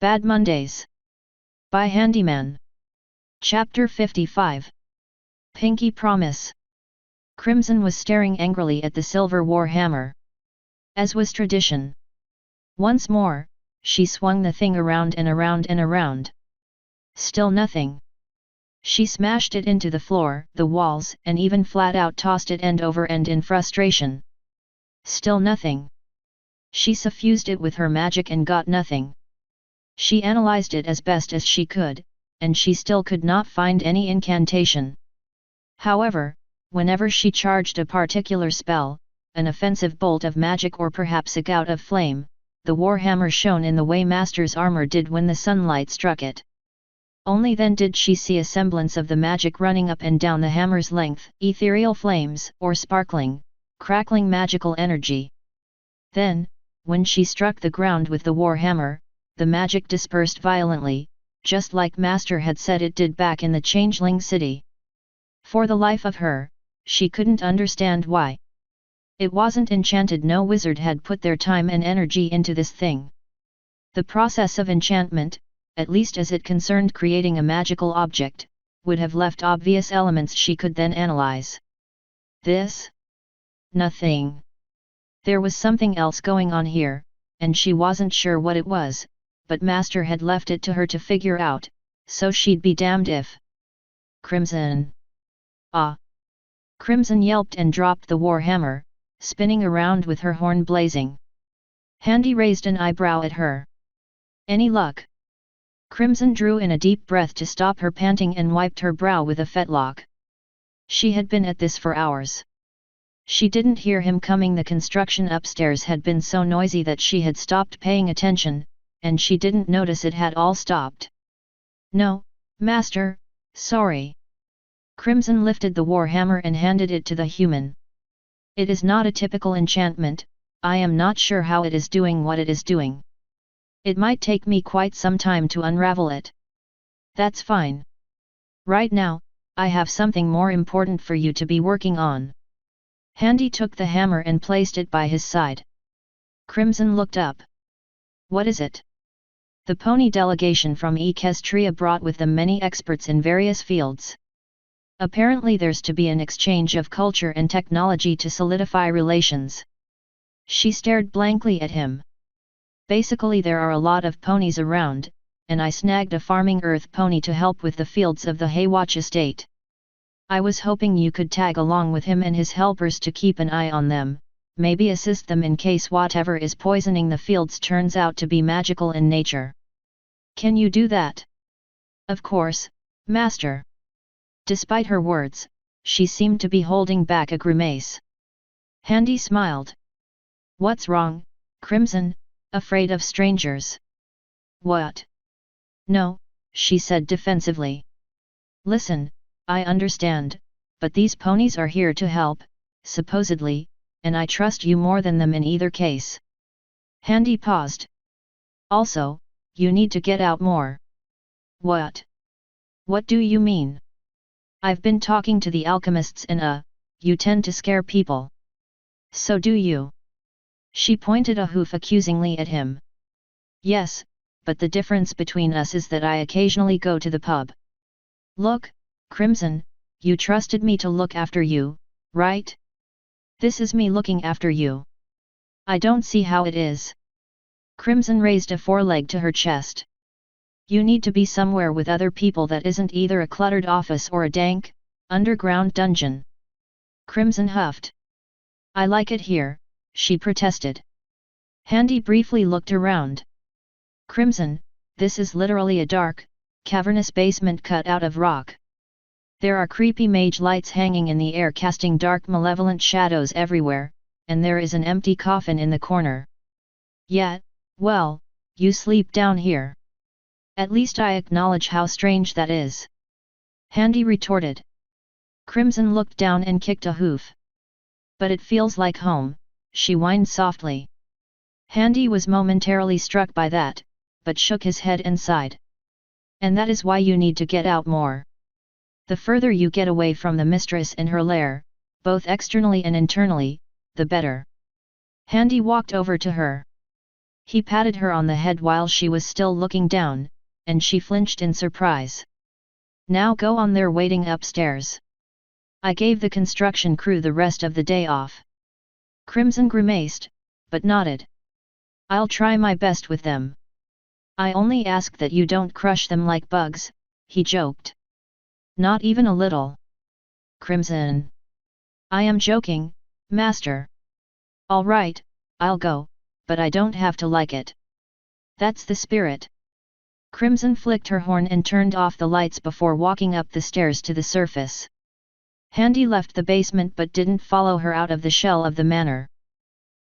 Bad Mondays. By Handyman. Chapter 55. Pinkie Promise. Crimson was staring angrily at the silver war hammer. As was tradition. Once more, she swung the thing around and around and around. Still nothing. She smashed it into the floor, the walls, and even flat out tossed it end over end in frustration. Still nothing. She suffused it with her magic and got nothing. She analyzed it as best as she could, and she still could not find any incantation. However, whenever she charged a particular spell, an offensive bolt of magic or perhaps a gout of flame, the warhammer shone in the way Master's armor did when the sunlight struck it. Only then did she see a semblance of the magic running up and down the hammer's length, ethereal flames, or sparkling, crackling magical energy. Then, when she struck the ground with the warhammer, the magic dispersed violently, just like Master had said it did back in the Changeling City. For the life of her, she couldn't understand why. It wasn't enchanted. No wizard had put their time and energy into this thing. The process of enchantment, at least as it concerned creating a magical object, would have left obvious elements she could then analyze. This? Nothing. There was something else going on here, and she wasn't sure what it was, but Master had left it to her to figure out, so she'd be damned if. Crimson. Ah! Crimson yelped and dropped the warhammer, spinning around with her horn blazing. Handy raised an eyebrow at her. Any luck? Crimson drew in a deep breath to stop her panting and wiped her brow with a fetlock. She had been at this for hours. She didn't hear him coming. The construction upstairs had been so noisy that she had stopped paying attention, and she didn't notice it had all stopped. No, Master, sorry. Crimson lifted the warhammer and handed it to the human. It is not a typical enchantment. I am not sure how it is doing what it is doing. It might take me quite some time to unravel it. That's fine. Right now, I have something more important for you to be working on. Handy took the hammer and placed it by his side. Crimson looked up. What is it? The pony delegation from Equestria brought with them many experts in various fields. Apparently there's to be an exchange of culture and technology to solidify relations. She stared blankly at him. Basically there are a lot of ponies around, and I snagged a farming earth pony to help with the fields of the Haywatch estate. I was hoping you could tag along with him and his helpers to keep an eye on them, maybe assist them in case whatever is poisoning the fields turns out to be magical in nature. Can you do that? Of course, Master. Despite her words, she seemed to be holding back a grimace. Handy smiled. What's wrong, Crimson? Afraid of strangers? What? No, she said defensively. Listen, I understand, but these ponies are here to help, supposedly, and I trust you more than them in either case. Handy paused. Also, you need to get out more. What? What do you mean? I've been talking to the alchemists and you tend to scare people. So do you. She pointed a hoof accusingly at him. Yes, but the difference between us is that I occasionally go to the pub. Look, Crimson, you trusted me to look after you, right? This is me looking after you. I don't see how it is. Crimson raised a foreleg to her chest. You need to be somewhere with other people that isn't either a cluttered office or a dank, underground dungeon. Crimson huffed. I like it here, she protested. Handy briefly looked around. Crimson, this is literally a dark, cavernous basement cut out of rock. There are creepy mage lights hanging in the air casting dark malevolent shadows everywhere, and there is an empty coffin in the corner. Yet, well, you sleep down here. At least I acknowledge how strange that is. Handy retorted. Crimson looked down and kicked a hoof. But it feels like home, she whined softly. Handy was momentarily struck by that, but shook his head and sighed. And that is why you need to get out more. The further you get away from the mistress and her lair, both externally and internally, the better. Handy walked over to her. He patted her on the head while she was still looking down, and she flinched in surprise. Now go on, they're waiting upstairs. I gave the construction crew the rest of the day off. Crimson grimaced, but nodded. I'll try my best with them. I only ask that you don't crush them like bugs, he joked. Not even a little. Crimson. I am joking, master. All right, I'll go, but I don't have to like it. That's the spirit. Crimson flicked her horn and turned off the lights before walking up the stairs to the surface. Handy left the basement but didn't follow her out of the shell of the manor.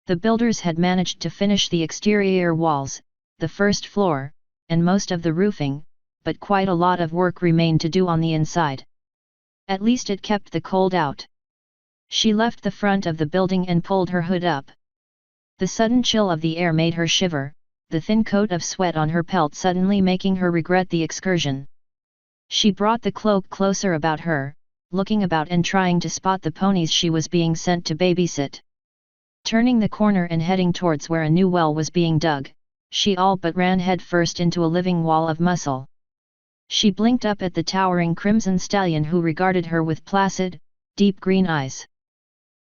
The builders had managed to finish the exterior walls, the first floor, and most of the roofing, but quite a lot of work remained to do on the inside. At least it kept the cold out. She left the front of the building and pulled her hood up. The sudden chill of the air made her shiver, the thin coat of sweat on her pelt suddenly making her regret the excursion. She brought the cloak closer about her, looking about and trying to spot the ponies she was being sent to babysit. Turning the corner and heading towards where a new well was being dug, she all but ran headfirst into a living wall of muscle. She blinked up at the towering crimson stallion who regarded her with placid, deep green eyes.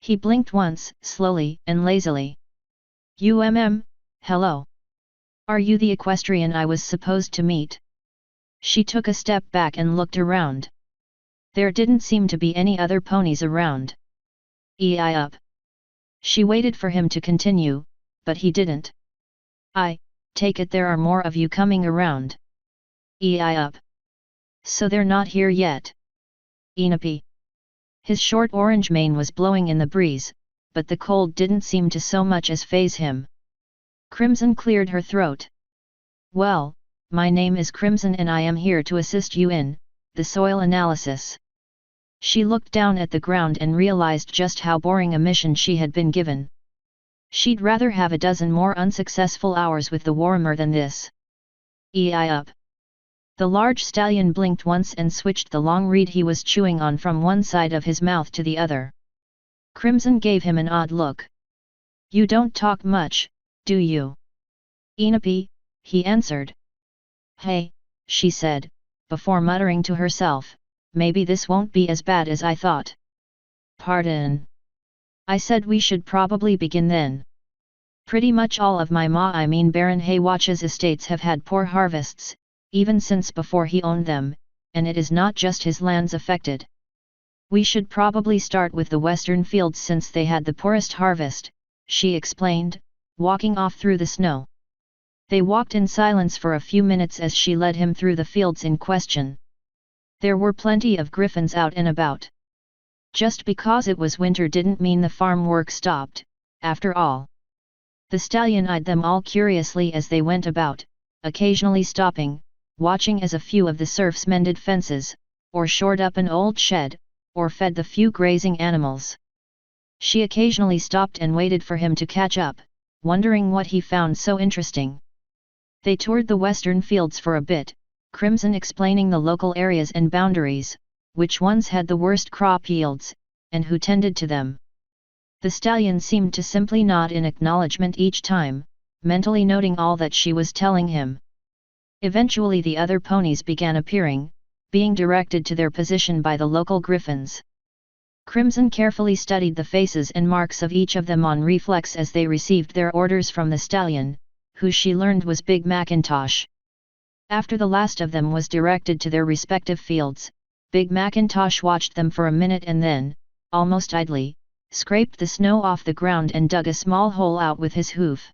He blinked once, slowly and lazily. Hello. Are you the equestrian I was supposed to meet? She took a step back and looked around. There didn't seem to be any other ponies around. Ei up. She waited for him to continue, but he didn't. I take it there are more of you coming around. Ei up. So they're not here yet. Enapi. His short orange mane was blowing in the breeze, but the cold didn't seem to so much as faze him. Crimson cleared her throat. Well, my name is Crimson and I am here to assist you in the soil analysis. She looked down at the ground and realized just how boring a mission she had been given. She'd rather have a dozen more unsuccessful hours with the warmer than this. Ei up. The large stallion blinked once and switched the long reed he was chewing on from one side of his mouth to the other. Crimson gave him an odd look. You don't talk much, do you? Enapi, he answered. Hey, she said, before muttering to herself, maybe this won't be as bad as I thought. Pardon. I said we should probably begin then. Pretty much all of my Baron Haywatch's estates have had poor harvests, even since before he owned them, and it is not just his lands affected. We should probably start with the western fields since they had the poorest harvest, she explained, walking off through the snow. They walked in silence for a few minutes as she led him through the fields in question. There were plenty of griffins out and about. Just because it was winter didn't mean the farm work stopped, after all. The stallion eyed them all curiously as they went about, occasionally stopping, watching as a few of the serfs mended fences, or shored up an old shed, or fed the few grazing animals. She occasionally stopped and waited for him to catch up, wondering what he found so interesting. They toured the western fields for a bit, Crimson explaining the local areas and boundaries, which ones had the worst crop yields, and who tended to them. The stallion seemed to simply nod in acknowledgement each time, mentally noting all that she was telling him. Eventually the other ponies began appearing, being directed to their position by the local griffins. Crimson carefully studied the faces and marks of each of them on reflex as they received their orders from the stallion, who she learned was Big Macintosh. After the last of them was directed to their respective fields, Big Macintosh watched them for a minute and then, almost idly, scraped the snow off the ground and dug a small hole out with his hoof.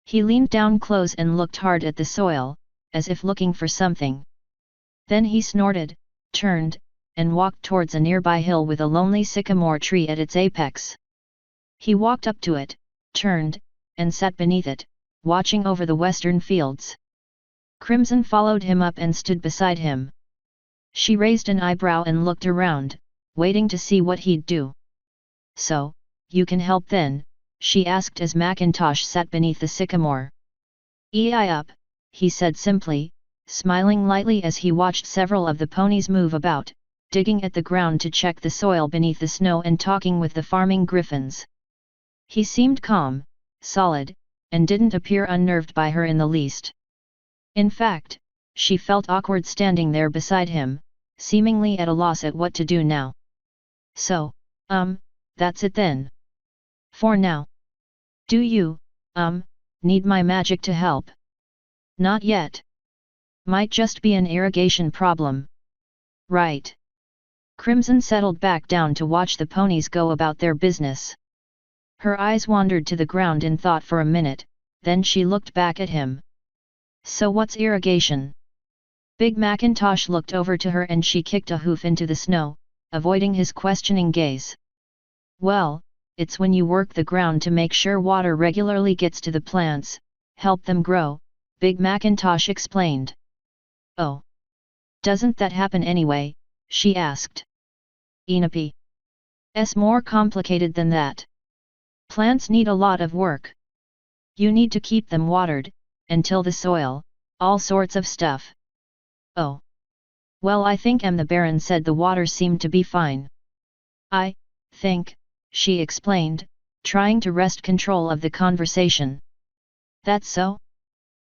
He leaned down close and looked hard at the soil, as if looking for something. Then he snorted, turned, and walked towards a nearby hill with a lonely sycamore tree at its apex. He walked up to it, turned, and sat beneath it, watching over the western fields. Crimson followed him up and stood beside him. She raised an eyebrow and looked around, waiting to see what he'd do. So, you can help then, she asked as Macintosh sat beneath the sycamore. Ei up, he said simply, smiling lightly as he watched several of the ponies move about, digging at the ground to check the soil beneath the snow and talking with the farming griffins. He seemed calm, solid, and didn't appear unnerved by her in the least. In fact, she felt awkward standing there beside him, seemingly at a loss at what to do now. So, that's it then. For now. Do you, need my magic to help? Not yet. Might just be an irrigation problem. Right. Crimson settled back down to watch the ponies go about their business. Her eyes wandered to the ground in thought for a minute, then she looked back at him. So what's irrigation? Big Macintosh looked over to her and she kicked a hoof into the snow, avoiding his questioning gaze. Well, it's when you work the ground to make sure water regularly gets to the plants, help them grow, Big Macintosh explained. Oh. Doesn't that happen anyway? She asked. Enapi. It's more complicated than that. Plants need a lot of work. You need to keep them watered, and till the soil, all sorts of stuff. Oh. Well, I think the Baron said the water seemed to be fine. I think, she explained, trying to wrest control of the conversation. That's so?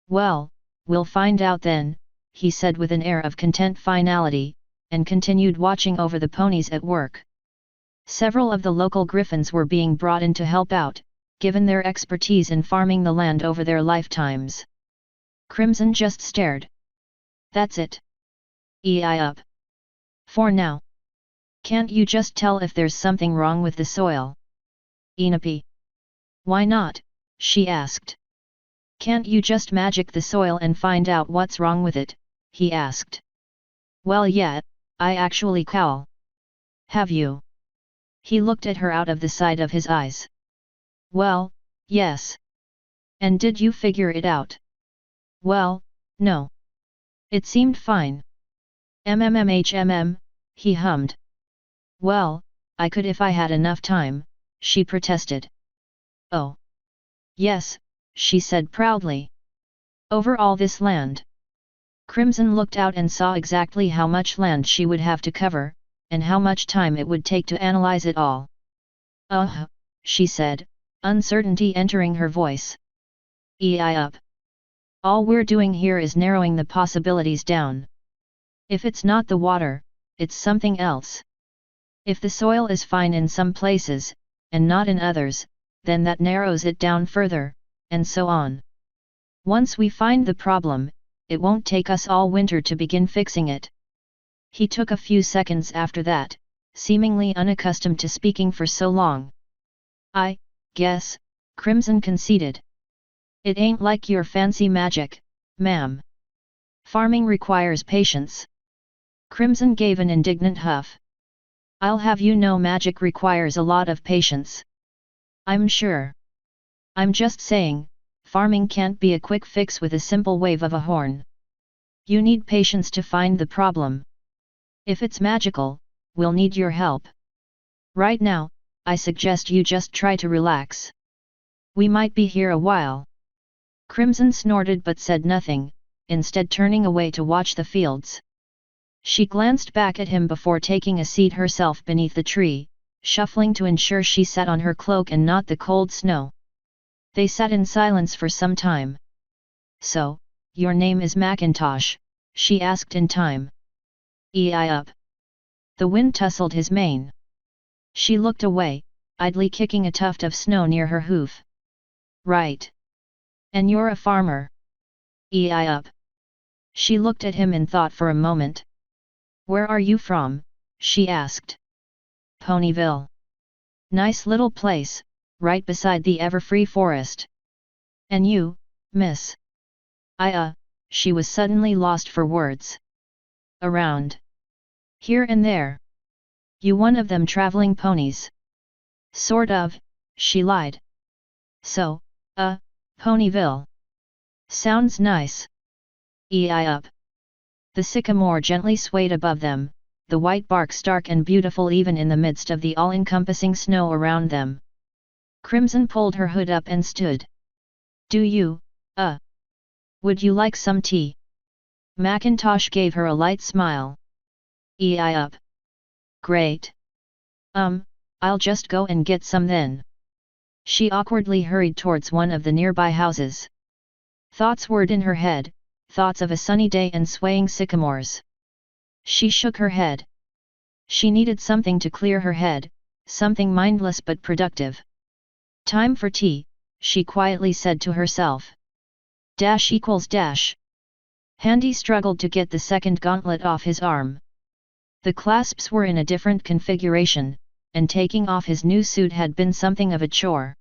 Well, we'll find out then, he said with an air of content finality, and continued watching over the ponies at work. Several of the local griffins were being brought in to help out, given their expertise in farming the land over their lifetimes. Crimson just stared. That's it. Ei up. For now. Can't you just tell if there's something wrong with the soil? Enapi. Why not? She asked. Can't you just magic the soil and find out what's wrong with it? He asked. Well, yeah, I actually can. Have you? He looked at her out of the side of his eyes. Well, yes. And did you figure it out? Well, no. It seemed fine. He hummed. Well, I could if I had enough time, she protested. Oh. Yes, she said proudly. Over all this land. Crimson looked out and saw exactly how much land she would have to cover, and how much time it would take to analyze it all. She said, uncertainty entering her voice. Ei up. All we're doing here is narrowing the possibilities down. If it's not the water, it's something else. If the soil is fine in some places, and not in others, then that narrows it down further, and so on. Once we find the problem, it won't take us all winter to begin fixing it. He took a few seconds after that, seemingly unaccustomed to speaking for so long. I guess, Crimson conceded. It ain't like your fancy magic, ma'am. Farming requires patience. Crimson gave an indignant huff. I'll have you know magic requires a lot of patience. I'm sure. I'm just saying, farming can't be a quick fix with a simple wave of a horn. You need patience to find the problem. If it's magical, we'll need your help. Right now, I suggest you just try to relax. We might be here a while. Crimson snorted but said nothing, instead turning away to watch the fields. She glanced back at him before taking a seat herself beneath the tree, shuffling to ensure she sat on her cloak and not the cold snow. They sat in silence for some time. So, your name is Macintosh? She asked in time. Ei up. The wind tussled his mane. She looked away, idly kicking a tuft of snow near her hoof. Right. And you're a farmer? Ei up. She looked at him in thought for a moment. Where are you from? She asked. Ponyville. Nice little place, right beside the ever-free forest. And you, miss? She was suddenly lost for words. Around. Here and there. You one of them traveling ponies? Sort of, she lied. So, Ponyville. Sounds nice. Ei up. The sycamore gently swayed above them, the white bark stark and beautiful even in the midst of the all-encompassing snow around them. Crimson pulled her hood up and stood. Do you, would you like some tea? Macintosh gave her a light smile. Ei up. Great. I'll just go and get some then. She awkwardly hurried towards one of the nearby houses. Thoughts whirred in her head, thoughts of a sunny day and swaying sycamores. She shook her head. She needed something to clear her head, something mindless but productive. Time for tea, she quietly said to herself. Dash equals dash. Handy struggled to get the second gauntlet off his arm. The clasps were in a different configuration, and taking off his new suit had been something of a chore.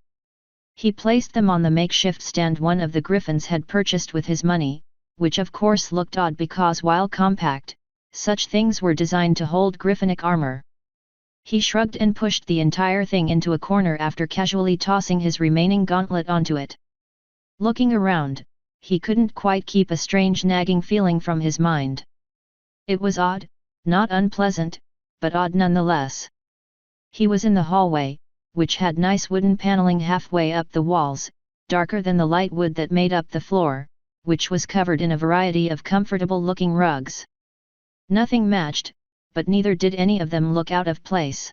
He placed them on the makeshift stand one of the griffins had purchased with his money, which of course looked odd because while compact, such things were designed to hold griffinic armor. He shrugged and pushed the entire thing into a corner after casually tossing his remaining gauntlet onto it. Looking around, he couldn't quite keep a strange nagging feeling from his mind. It was odd, not unpleasant, but odd nonetheless. He was in the hallway, which had nice wooden paneling halfway up the walls, darker than the light wood that made up the floor, which was covered in a variety of comfortable-looking rugs. Nothing matched, but neither did any of them look out of place.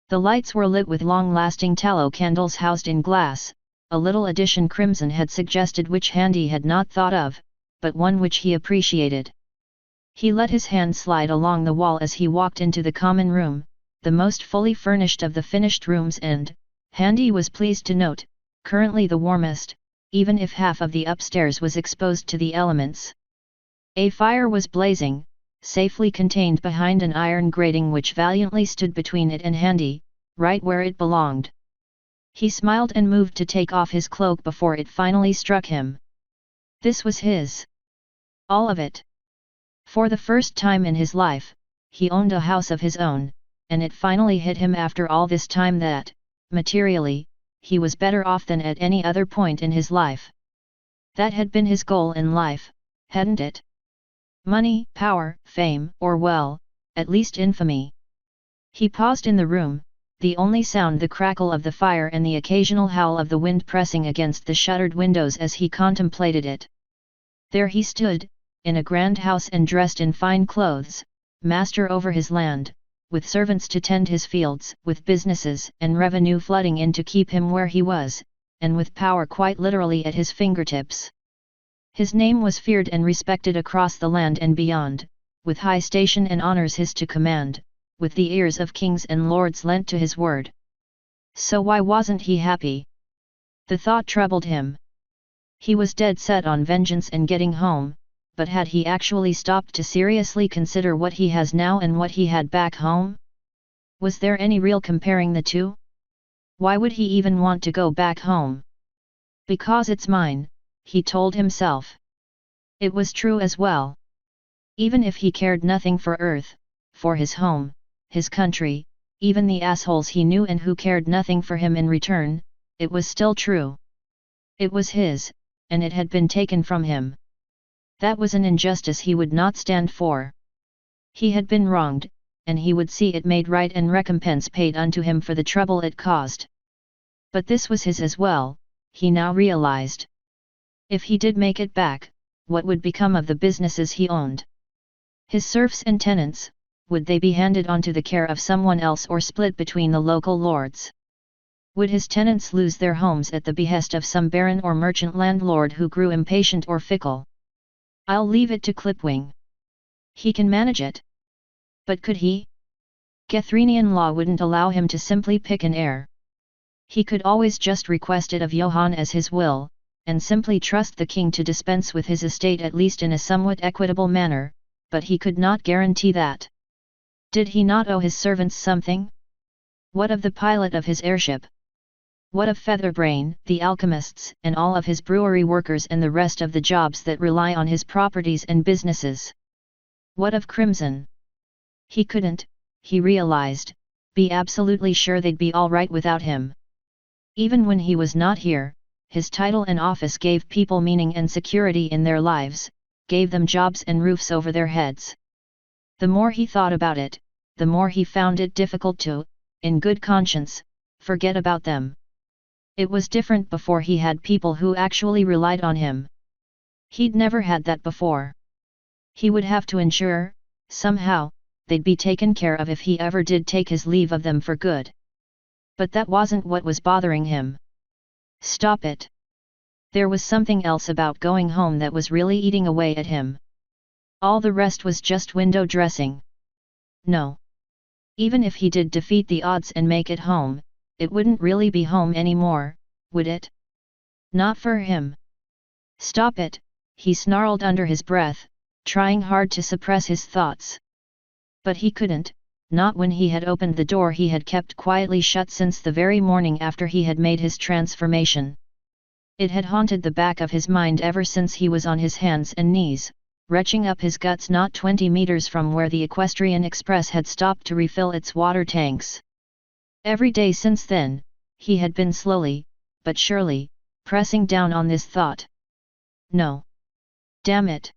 The lights were lit with long-lasting tallow candles housed in glass, a little addition Crimson had suggested which Handy had not thought of, but one which he appreciated. He let his hand slide along the wall as he walked into the common room, the most fully furnished of the finished rooms and, Handy was pleased to note, currently the warmest, even if half of the upstairs was exposed to the elements. A fire was blazing, safely contained behind an iron grating which valiantly stood between it and Handy, right where it belonged. He smiled and moved to take off his cloak before it finally struck him. This was his. All of it. For the first time in his life, he owned a house of his own, and it finally hit him after all this time that, materially, he was better off than at any other point in his life. That had been his goal in life, hadn't it? Money, power, fame, or well, at least infamy. He paused in the room, the only sound the crackle of the fire and the occasional howl of the wind pressing against the shuttered windows as he contemplated it. There he stood, in a grand house and dressed in fine clothes, master over his land, with servants to tend his fields, with businesses and revenue flooding in to keep him where he was, and with power quite literally at his fingertips. His name was feared and respected across the land and beyond, with high station and honors his to command, with the ears of kings and lords lent to his word. So why wasn't he happy? The thought troubled him. He was dead set on vengeance and getting home, but had he actually stopped to seriously consider what he has now and what he had back home? Was there any real comparing the two? Why would he even want to go back home? Because it's mine, he told himself. It was true as well. Even if he cared nothing for Earth, for his home, his country, even the assholes he knew and who cared nothing for him in return, it was still true. It was his, and it had been taken from him. That was an injustice he would not stand for. He had been wronged, and he would see it made right and recompense paid unto him for the trouble it caused. But this was his as well, he now realized. If he did make it back, what would become of the businesses he owned? His serfs and tenants, would they be handed on to the care of someone else or split between the local lords? Would his tenants lose their homes at the behest of some baron or merchant landlord who grew impatient or fickle? I'll leave it to Clipwing. He can manage it. But could he? Gethrenian law wouldn't allow him to simply pick an heir. He could always just request it of Johann as his will, and simply trust the king to dispense with his estate at least in a somewhat equitable manner, but he could not guarantee that. Did he not owe his servants something? What of the pilot of his airship? What of Featherbrain, the alchemists, and all of his brewery workers and the rest of the jobs that rely on his properties and businesses? What of Crimson? He couldn't, he realized, be absolutely sure they'd be all right without him. Even when he was not here, his title and office gave people meaning and security in their lives, gave them jobs and roofs over their heads. The more he thought about it, the more he found it difficult to, in good conscience, forget about them. It was different before he had people who actually relied on him. He'd never had that before. He would have to ensure, somehow, they'd be taken care of if he ever did take his leave of them for good. But that wasn't what was bothering him. Stop it. There was something else about going home that was really eating away at him. All the rest was just window dressing. No. Even if he did defeat the odds and make it home, it wouldn't really be home anymore, would it? Not for him. Stop it, he snarled under his breath, trying hard to suppress his thoughts. But he couldn't, not when he had opened the door he had kept quietly shut since the very morning after he had made his transformation. It had haunted the back of his mind ever since he was on his hands and knees, retching up his guts not 20 meters from where the Equestrian Express had stopped to refill its water tanks. Every day since then, he had been slowly, but surely, pressing down on this thought. No. Damn it.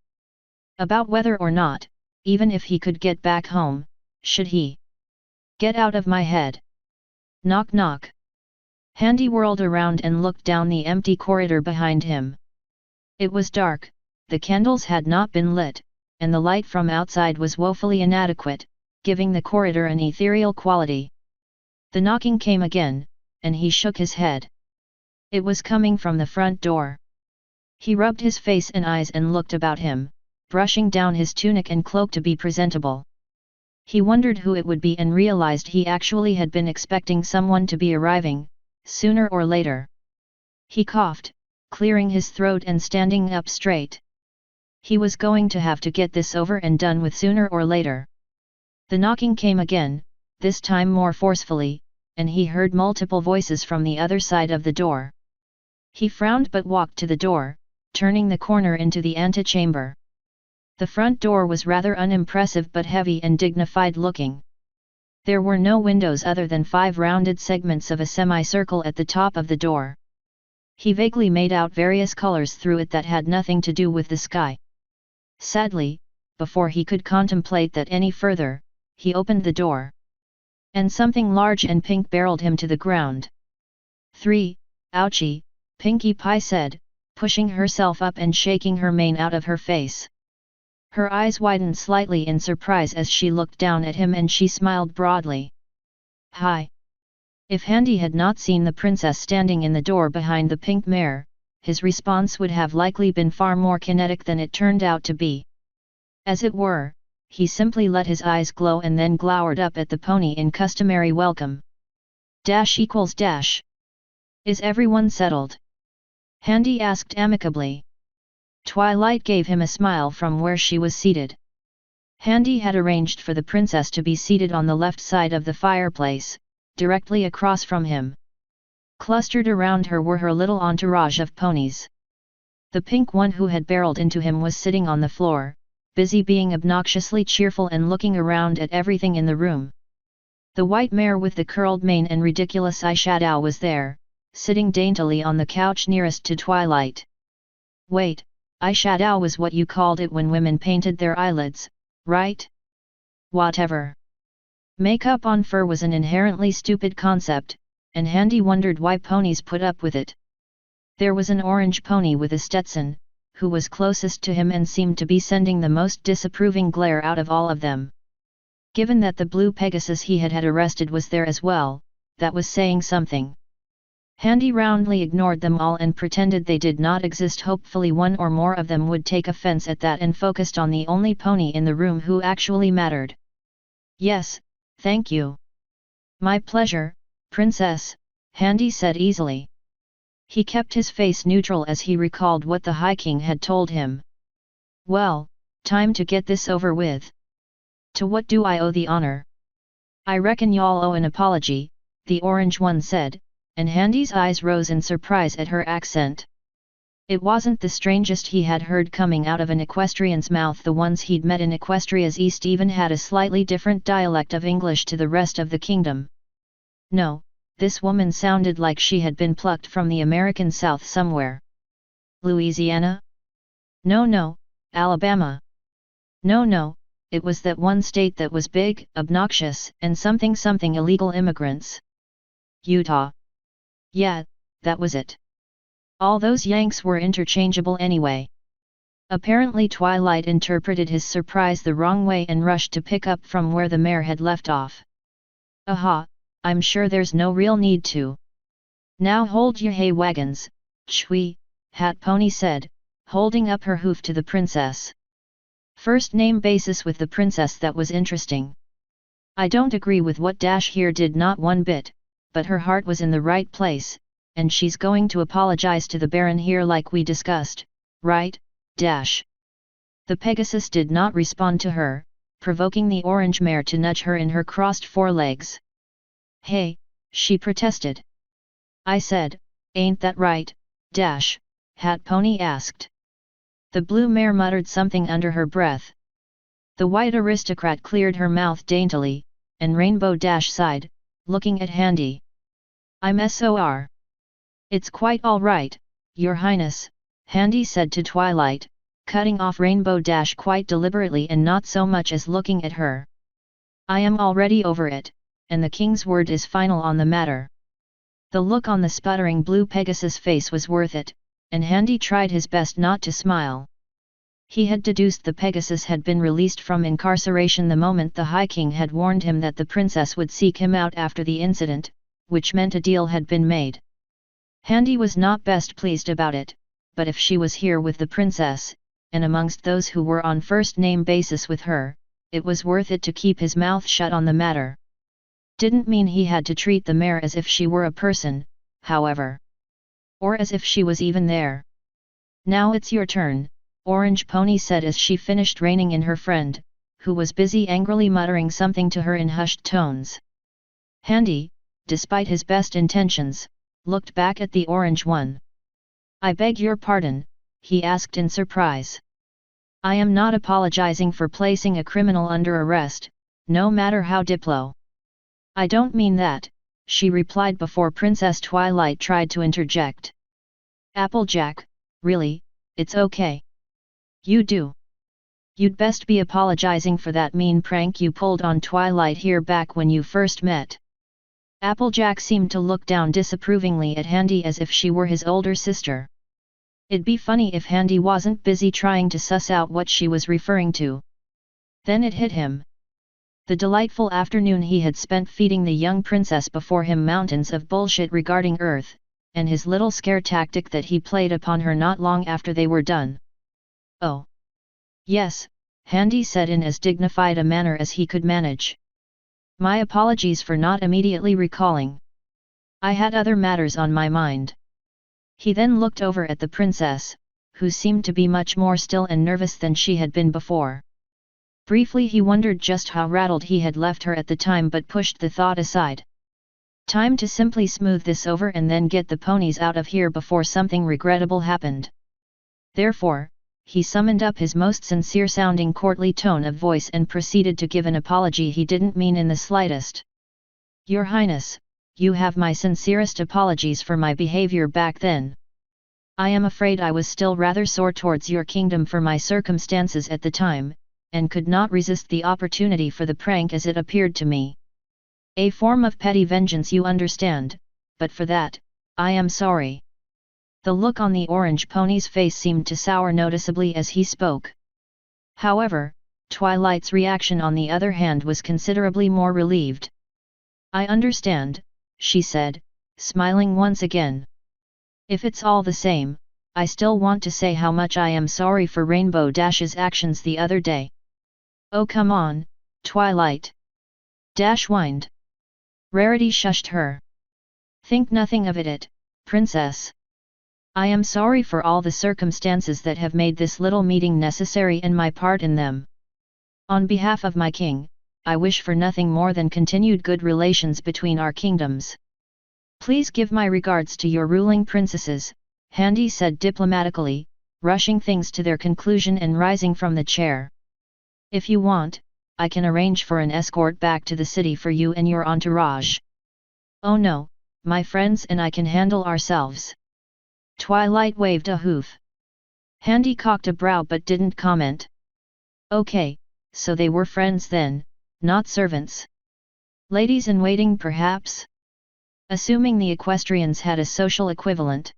About whether or not, even if he could get back home, should he? Get out of my head. Knock knock. Handy whirled around and looked down the empty corridor behind him. It was dark, the candles had not been lit, and the light from outside was woefully inadequate, giving the corridor an ethereal quality. The knocking came again, and he shook his head. It was coming from the front door. He rubbed his face and eyes and looked about him, brushing down his tunic and cloak to be presentable. He wondered who it would be and realized he actually had been expecting someone to be arriving, sooner or later. He coughed, clearing his throat and standing up straight. He was going to have to get this over and done with sooner or later. The knocking came again, this time more forcefully, and he heard multiple voices from the other side of the door. He frowned but walked to the door, turning the corner into the antechamber. The front door was rather unimpressive but heavy and dignified looking. There were no windows other than 5 rounded segments of a semicircle at the top of the door. He vaguely made out various colors through it that had nothing to do with the sky. Sadly, before he could contemplate that any further, he opened the door. And something large and pink barreled him to the ground. 3, ouchie, Pinkie Pie said, pushing herself up and shaking her mane out of her face. Her eyes widened slightly in surprise as she looked down at him and she smiled broadly. Hi! If Handy had not seen the princess standing in the door behind the pink mare, his response would have likely been far more kinetic than it turned out to be. As it were, he simply let his eyes glow and then glowered up at the pony in customary welcome. Dash. Is everyone settled? Handy asked amicably. Twilight gave him a smile from where she was seated. Handy had arranged for the princess to be seated on the left side of the fireplace, directly across from him. Clustered around her were her little entourage of ponies. The pink one who had barreled into him was sitting on the floor, busy being obnoxiously cheerful and looking around at everything in the room. The white mare with the curled mane and ridiculous eyeshadow was there, sitting daintily on the couch nearest to Twilight. Wait, eyeshadow was what you called it when women painted their eyelids, right? Whatever. Makeup on fur was an inherently stupid concept, and Handy wondered why ponies put up with it. There was an orange pony with a Stetson, who was closest to him and seemed to be sending the most disapproving glare out of all of them. Given that the blue Pegasus he had arrested was there as well, that was saying something. Handy roundly ignored them all and pretended they did not exist. Hopefully one or more of them would take offense at that and focused on the only pony in the room who actually mattered. Yes, thank you. My pleasure, Princess, Handy said easily. He kept his face neutral as he recalled what the High King had told him. Well, time to get this over with. To what do I owe the honor? I reckon y'all owe an apology, the orange one said, and Handy's eyes rose in surprise at her accent. It wasn't the strangest he had heard coming out of an equestrian's mouth. The ones he'd met in Equestria's East even had a slightly different dialect of English to the rest of the kingdom. No, this woman sounded like she had been plucked from the American South somewhere. Louisiana? No, Alabama. No, it was that one state that was big, obnoxious, and something illegal immigrants. Utah. Yeah, that was it. All those Yanks were interchangeable anyway. Apparently Twilight interpreted his surprise the wrong way and rushed to pick up from where the mare had left off. Aha, I'm sure there's no real need to. Now hold your hay wagons, Chui, Hat Pony said, holding up her hoof to the princess. First name basis with the princess, that was interesting. I don't agree with what Dash here did, not one bit, but her heart was in the right place, and she's going to apologize to the Baron here like we discussed, right, Dash? The Pegasus did not respond to her, provoking the orange mare to nudge her in her crossed forelegs. Hey, she protested. I said, ain't that right, Dash? Hat Pony asked. The blue mare muttered something under her breath. The white aristocrat cleared her mouth daintily, and Rainbow Dash sighed, looking at Handy. I'm SOR. It's quite all right, Your Highness, Handy said to Twilight, cutting off Rainbow Dash quite deliberately and not so much as looking at her. I am already over it, and the king's word is final on the matter. The look on the sputtering blue Pegasus face was worth it, and Handy tried his best not to smile. He had deduced the Pegasus had been released from incarceration the moment the High King had warned him that the princess would seek him out after the incident, which meant a deal had been made. Handy was not best pleased about it, but if she was here with the princess, and amongst those who were on first-name basis with her, it was worth it to keep his mouth shut on the matter. Didn't mean he had to treat the mare as if she were a person, however. Or as if she was even there. Now it's your turn, Orange Pony said as she finished reining in her friend, who was busy angrily muttering something to her in hushed tones. Handy, despite his best intentions, looked back at the orange one. I beg your pardon, he asked in surprise. I am not apologizing for placing a criminal under arrest, no matter how diplo. I don't mean that, she replied before Princess Twilight tried to interject. Applejack, really, it's okay. You do. You'd best be apologizing for that mean prank you pulled on Twilight here back when you first met. Applejack seemed to look down disapprovingly at Handy as if she were his older sister. It'd be funny if Handy wasn't busy trying to suss out what she was referring to. Then it hit him. The delightful afternoon he had spent feeding the young princess before him mountains of bullshit regarding Earth, and his little scare tactic that he played upon her not long after they were done. Oh. Yes, Handy said in as dignified a manner as he could manage. My apologies for not immediately recalling. I had other matters on my mind. He then looked over at the princess, who seemed to be much more still and nervous than she had been before. Briefly he wondered just how rattled he had left her at the time, but pushed the thought aside. Time to simply smooth this over and then get the ponies out of here before something regrettable happened. Therefore, he summoned up his most sincere-sounding courtly tone of voice and proceeded to give an apology he didn't mean in the slightest. Your Highness, you have my sincerest apologies for my behavior back then. I am afraid I was still rather sore towards your kingdom for my circumstances at the time, and could not resist the opportunity for the prank as it appeared to me. A form of petty vengeance, you understand, but for that, I am sorry. The look on the orange pony's face seemed to sour noticeably as he spoke. However, Twilight's reaction on the other hand was considerably more relieved. I understand, she said, smiling once again. If it's all the same, I still want to say how much I am sorry for Rainbow Dash's actions the other day. Oh come on, Twilight. Dash whined. Rarity shushed her. Think nothing of it, Princess. I am sorry for all the circumstances that have made this little meeting necessary and my part in them. On behalf of my king, I wish for nothing more than continued good relations between our kingdoms. Please give my regards to your ruling princesses, Handy said diplomatically, rushing things to their conclusion and rising from the chair. If you want, I can arrange for an escort back to the city for you and your entourage. Oh no, my friends and I can handle ourselves. Twilight waved a hoof. Handy cocked a brow but didn't comment. Okay, so they were friends then, not servants. Ladies-in-waiting perhaps? Assuming the equestrians had a social equivalent.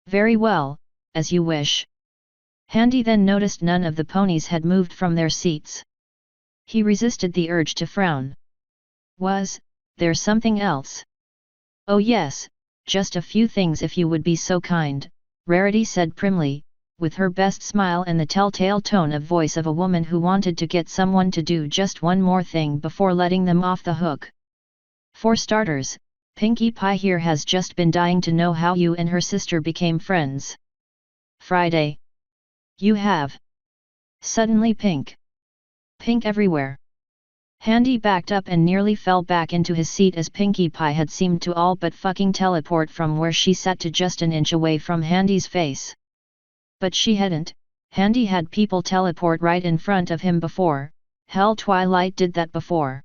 Very well, as you wish. Handy then noticed none of the ponies had moved from their seats. He resisted the urge to frown. Was there something else? Oh yes, Just a few things if you would be so kind, Rarity said primly, with her best smile and the telltale tone of voice of a woman who wanted to get someone to do just one more thing before letting them off the hook. For starters, Pinkie Pie here has just been dying to know how you and her sister became friends. Friday. You have. Suddenly pink everywhere. Handy backed up and nearly fell back into his seat as Pinkie Pie had seemed to all but fucking teleport from where she sat to just an inch away from Handy's face. But she hadn't. Handy had people teleport right in front of him before. Hell, Twilight did that before.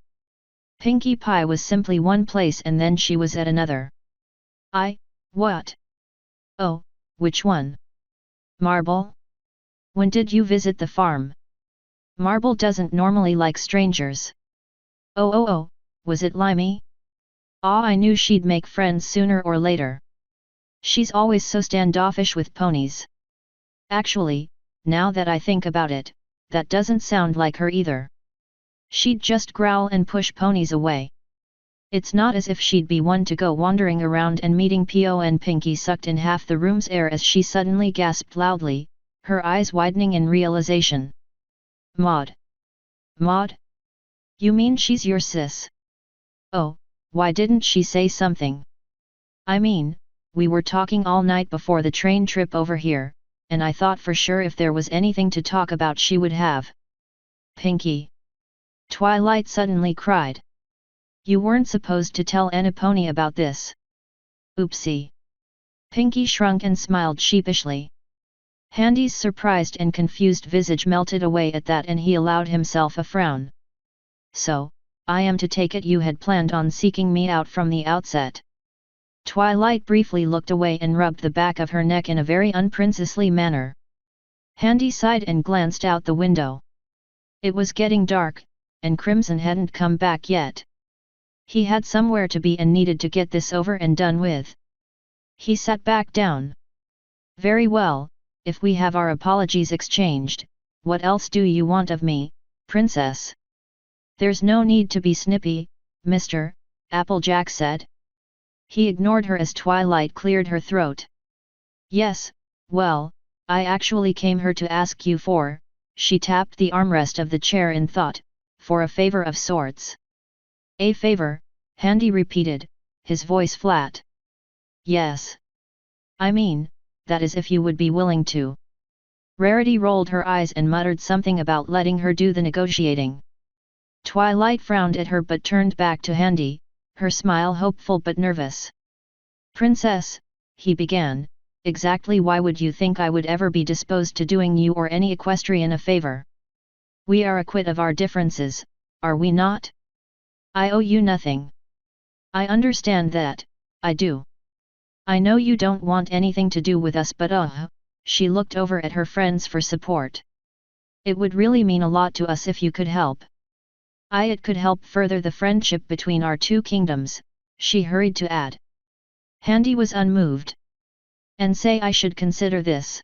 Pinkie Pie was simply one place and then she was at another. What? Oh, which one? Marble? When did you visit the farm? Marble doesn't normally like strangers. Oh, was it Limey? I knew she'd make friends sooner or later. She's always so standoffish with ponies. Actually, now that I think about it, that doesn't sound like her either. She'd just growl and push ponies away. It's not as if she'd be one to go wandering around and meeting Po, and Pinkie sucked in half the room's air as she suddenly gasped loudly, her eyes widening in realization. Maud? You mean she's your sis? Oh, why didn't she say something? I mean, we were talking all night before the train trip over here, and I thought for sure if there was anything to talk about she would have. Pinkie! Twilight suddenly cried. You weren't supposed to tell Pony about this. Oopsie. Pinkie shrunk and smiled sheepishly. Handy's surprised and confused visage melted away at that and he allowed himself a frown. So, I am to take it you had planned on seeking me out from the outset. Twilight briefly looked away and rubbed the back of her neck in a very unprincessly manner. Handy sighed and glanced out the window. It was getting dark, and Crimson hadn't come back yet. He had somewhere to be and needed to get this over and done with. He sat back down. Very well, if we have our apologies exchanged, what else do you want of me, princess? There's no need to be snippy, Mr. Applejack said. He ignored her as Twilight cleared her throat. Yes, well, I actually came here to ask you for, she tapped the armrest of the chair in thought, for a favor of sorts. A favor, Handy repeated, his voice flat. Yes. I mean, that is if you would be willing to. Rarity rolled her eyes and muttered something about letting her do the negotiating. Twilight frowned at her but turned back to Handy, her smile hopeful but nervous. Princess, he began, exactly why would you think I would ever be disposed to doing you or any equestrian a favor? We are acquit of our differences, are we not? I owe you nothing. I understand that, I do. I know you don't want anything to do with us but she looked over at her friends for support. It would really mean a lot to us if you could help. It could help further the friendship between our two kingdoms, she hurried to add. Handy was unmoved. And say I should consider this.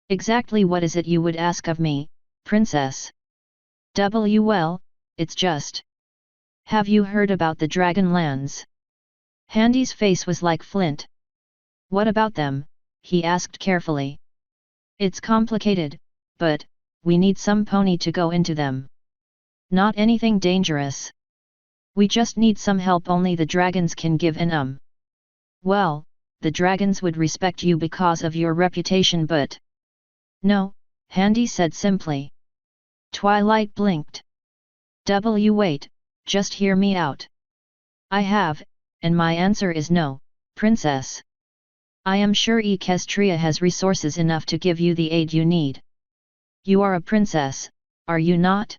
Exactly what is it you would ask of me, princess? Well, it's just. Have you heard about the Dragon Lands? Handy's face was like flint. What about them? He asked carefully. It's complicated, but, we need some pony to go into them. Not anything dangerous. We just need some help only the dragons can give and Well, the dragons would respect you because of your reputation but... No, Handy said simply. Twilight blinked. Wait, just hear me out. I have, and my answer is no, princess. I am sure Equestria has resources enough to give you the aid you need. You are a princess, are you not?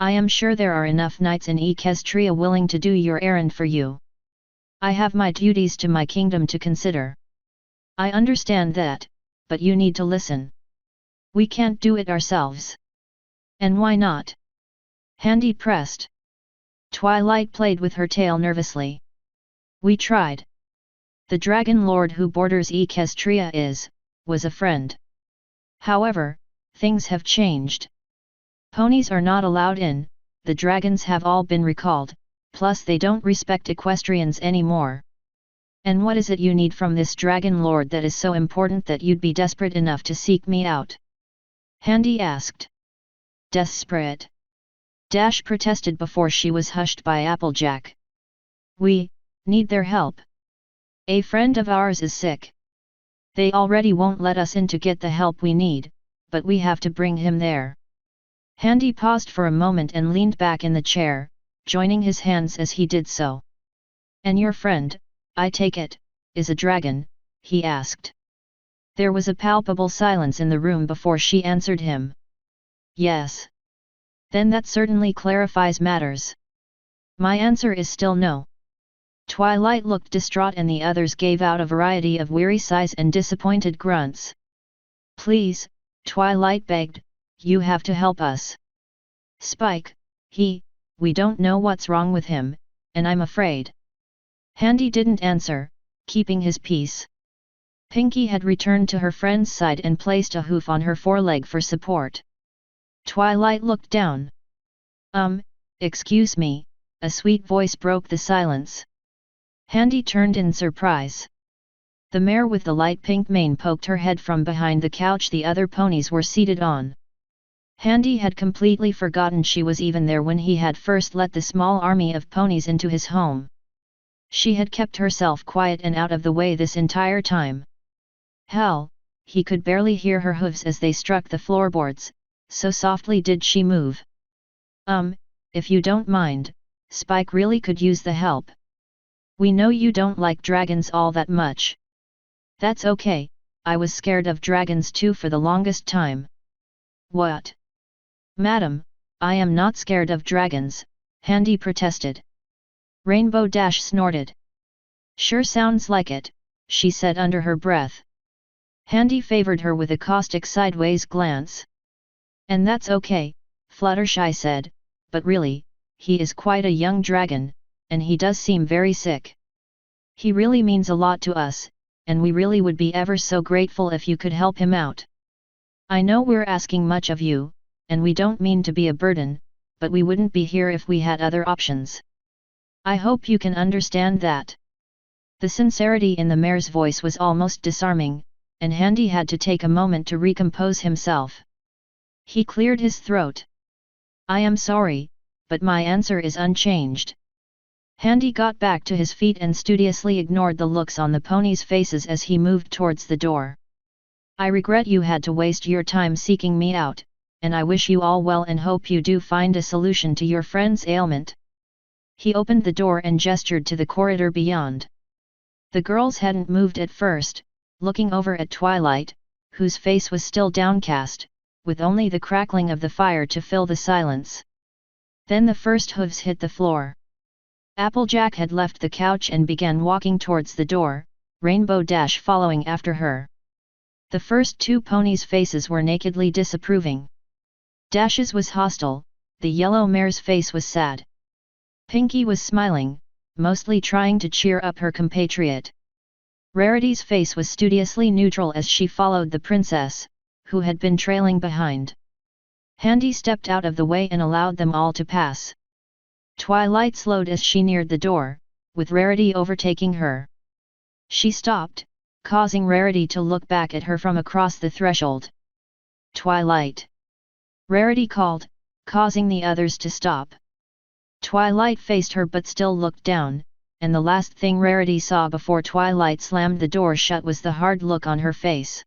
I am sure there are enough knights in Equestria willing to do your errand for you. I have my duties to my kingdom to consider. I understand that, but you need to listen. We can't do it ourselves. And why not? Handy pressed. Twilight played with her tail nervously. We tried. The dragon lord who borders Equestria was a friend. However, things have changed. Ponies are not allowed in, the dragons have all been recalled, plus they don't respect equestrians anymore. And what is it you need from this dragon lord that is so important that you'd be desperate enough to seek me out? Handy asked. Desperate? Dash protested before she was hushed by Applejack. We need their help. A friend of ours is sick. They already won't let us in to get the help we need, but we have to bring him there. Handy paused for a moment and leaned back in the chair, joining his hands as he did so. And your friend, I take it, is a dragon? He asked. There was a palpable silence in the room before she answered him. Yes. Then that certainly clarifies matters. My answer is still no. Twilight looked distraught and the others gave out a variety of weary sighs and disappointed grunts. Please, Twilight begged, you have to help us. Spike, we don't know what's wrong with him, and I'm afraid. Handy didn't answer, keeping his peace. Pinkie had returned to her friend's side and placed a hoof on her foreleg for support. Twilight looked down. Excuse me, a sweet voice broke the silence. Handy turned in surprise. The mare with the light pink mane poked her head from behind the couch the other ponies were seated on. Handy had completely forgotten she was even there when he had first let the small army of ponies into his home. She had kept herself quiet and out of the way this entire time. Hell, he could barely hear her hooves as they struck the floorboards, so softly did she move. If you don't mind, Spike really could use the help. We know you don't like dragons all that much. That's okay, I was scared of dragons too for the longest time. What? Madam, I am not scared of dragons, Handy protested. Rainbow Dash snorted. Sure sounds like it, she said under her breath. Handy favored her with a caustic sideways glance. And that's okay, Fluttershy said, but really, he is quite a young dragon, and he does seem very sick. He really means a lot to us, and we really would be ever so grateful if you could help him out. I know we're asking much of you, and we don't mean to be a burden, but we wouldn't be here if we had other options. I hope you can understand that. The sincerity in the mare's voice was almost disarming, and Handy had to take a moment to recompose himself. He cleared his throat. I am sorry, but my answer is unchanged. Handy got back to his feet and studiously ignored the looks on the ponies' faces as he moved towards the door. I regret you had to waste your time seeking me out, and I wish you all well and hope you do find a solution to your friend's ailment. He opened the door and gestured to the corridor beyond. The girls hadn't moved at first, looking over at Twilight, whose face was still downcast, with only the crackling of the fire to fill the silence. Then the first hooves hit the floor. Applejack had left the couch and began walking towards the door, Rainbow Dash following after her. The first two ponies' faces were nakedly disapproving. Dash's was hostile, the yellow mare's face was sad. Pinkie was smiling, mostly trying to cheer up her compatriot. Rarity's face was studiously neutral as she followed the princess, who had been trailing behind. Handy stepped out of the way and allowed them all to pass. Twilight slowed as she neared the door, with Rarity overtaking her. She stopped, causing Rarity to look back at her from across the threshold. Twilight! Rarity called, causing the others to stop. Twilight faced her but still looked down, and the last thing Rarity saw before Twilight slammed the door shut was the hard look on her face.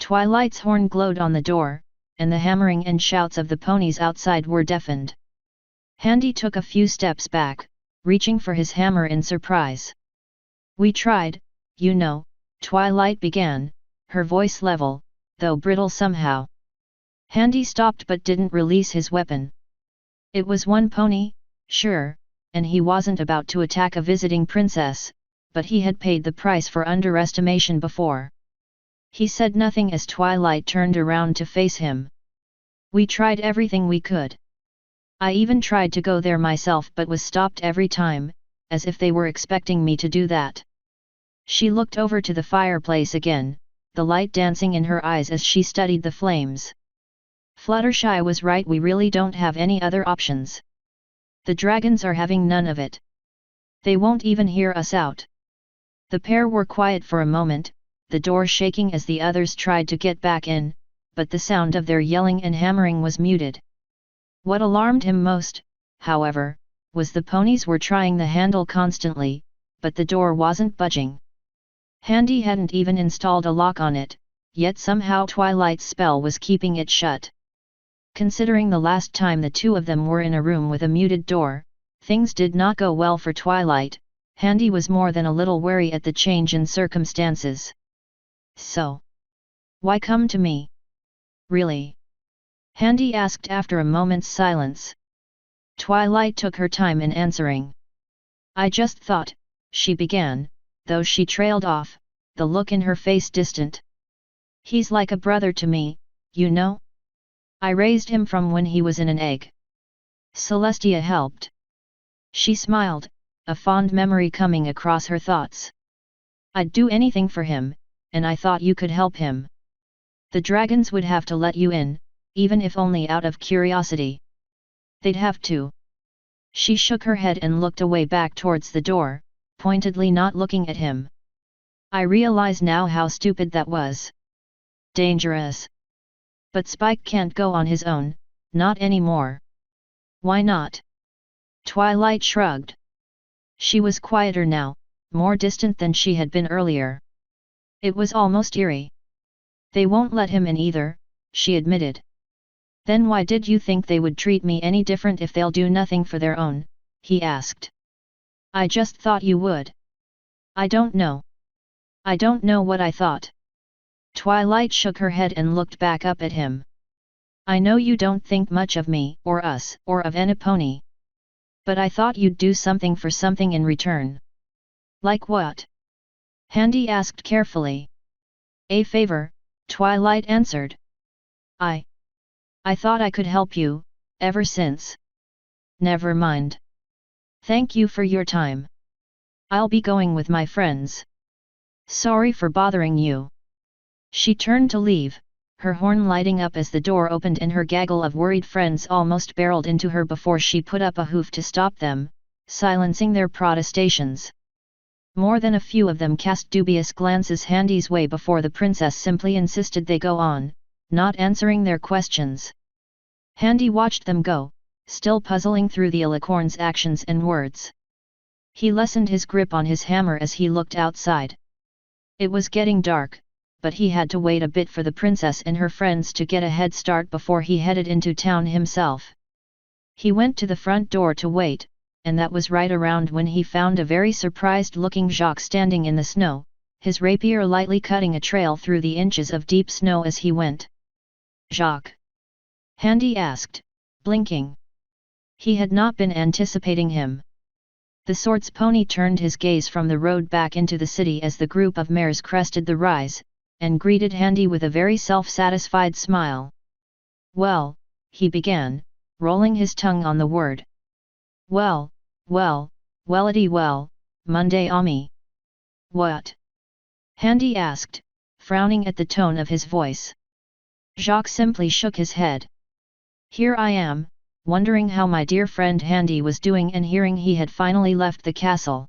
Twilight's horn glowed on the door, and the hammering and shouts of the ponies outside were deafened. Handy took a few steps back, reaching for his hammer in surprise. We tried, you know, Twilight began, her voice level, though brittle somehow. Handy stopped but didn't release his weapon. It was one pony, sure, and he wasn't about to attack a visiting princess, but he had paid the price for underestimation before. He said nothing as Twilight turned around to face him. We tried everything we could. I even tried to go there myself but was stopped every time, as if they were expecting me to do that. She looked over to the fireplace again, the light dancing in her eyes as she studied the flames. Fluttershy was right, we really don't have any other options. The dragons are having none of it. They won't even hear us out. The pair were quiet for a moment, the door shaking as the others tried to get back in, but the sound of their yelling and hammering was muted. What alarmed him most, however, was the ponies were trying the handle constantly, but the door wasn't budging. Handy hadn't even installed a lock on it, yet somehow Twilight's spell was keeping it shut. Considering the last time the two of them were in a room with a muted door, things did not go well for Twilight. Handy was more than a little wary at the change in circumstances. So, why come to me? Really? Handy asked after a moment's silence. Twilight took her time in answering. I just thought, she began, though she trailed off, the look in her face distant. He's like a brother to me, you know? I raised him from when he was in an egg. Celestia helped. She smiled, a fond memory coming across her thoughts. I'd do anything for him, and I thought you could help him. The dragons would have to let you in, even if only out of curiosity. They'd have to. She shook her head and looked away back towards the door, pointedly not looking at him. I realize now how stupid that was. Dangerous. But Spike can't go on his own, not anymore. Why not? Twilight shrugged. She was quieter now, more distant than she had been earlier. It was almost eerie. They won't let him in either, she admitted. Then why did you think they would treat me any different if they'll do nothing for their own? He asked. I just thought you would. I don't know. I don't know what I thought. Twilight shook her head and looked back up at him. I know you don't think much of me, or us, or of any pony. But I thought you'd do something for something in return. Like what? Handy asked carefully. A favor, Twilight answered. I thought I could help you, ever since. Never mind. Thank you for your time. I'll be going with my friends. Sorry for bothering you. She turned to leave, her horn lighting up as the door opened and her gaggle of worried friends almost barreled into her before she put up a hoof to stop them, silencing their protestations. More than a few of them cast dubious glances Handy's way before the princess simply insisted they go on, not answering their questions. Handy watched them go, still puzzling through the alicorn's actions and words. He lessened his grip on his hammer as he looked outside. It was getting dark, but he had to wait a bit for the princess and her friends to get a head start before he headed into town himself. He went to the front door to wait, and that was right around when he found a very surprised-looking Jacques standing in the snow, his rapier lightly cutting a trail through the inches of deep snow as he went. Jacques? Handy asked, blinking. He had not been anticipating him. The swords pony turned his gaze from the road back into the city as the group of mares crested the rise, and greeted Handy with a very self-satisfied smile. Well, he began, rolling his tongue on the word. Well, wellity well, Monday Ami. What? Handy asked, frowning at the tone of his voice. Jacques simply shook his head. Here I am, wondering how my dear friend Handy was doing and hearing he had finally left the castle.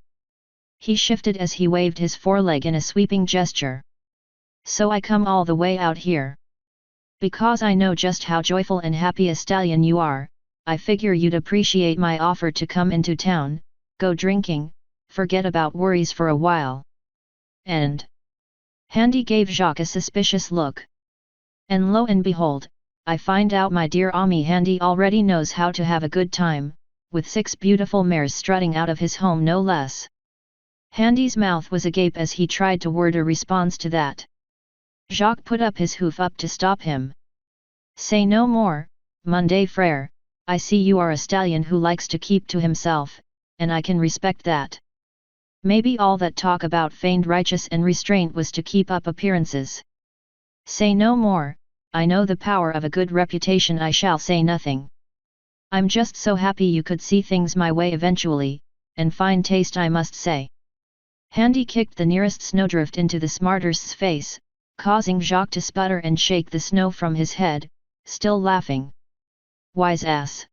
He shifted as he waved his foreleg in a sweeping gesture. So I come all the way out here. Because I know just how joyful and happy a stallion you are, I figure you'd appreciate my offer to come into town, go drinking, forget about worries for a while. And Handy gave Jacques a suspicious look. And lo and behold, I find out my dear Ami Handy already knows how to have a good time, with 6 beautiful mares strutting out of his home no less. Handy's mouth was agape as he tried to word a response to that. Jacques put up his hoof up to stop him. Say no more, Monday Frere, I see you are a stallion who likes to keep to himself, and I can respect that. Maybe all that talk about feigned righteousness and restraint was to keep up appearances. Say no more, I know the power of a good reputation. I shall say nothing. I'm just so happy you could see things my way eventually, and fine taste I must say. Handy kicked the nearest snowdrift into the smarter's face, causing Jacques to sputter and shake the snow from his head, still laughing. Wise ass.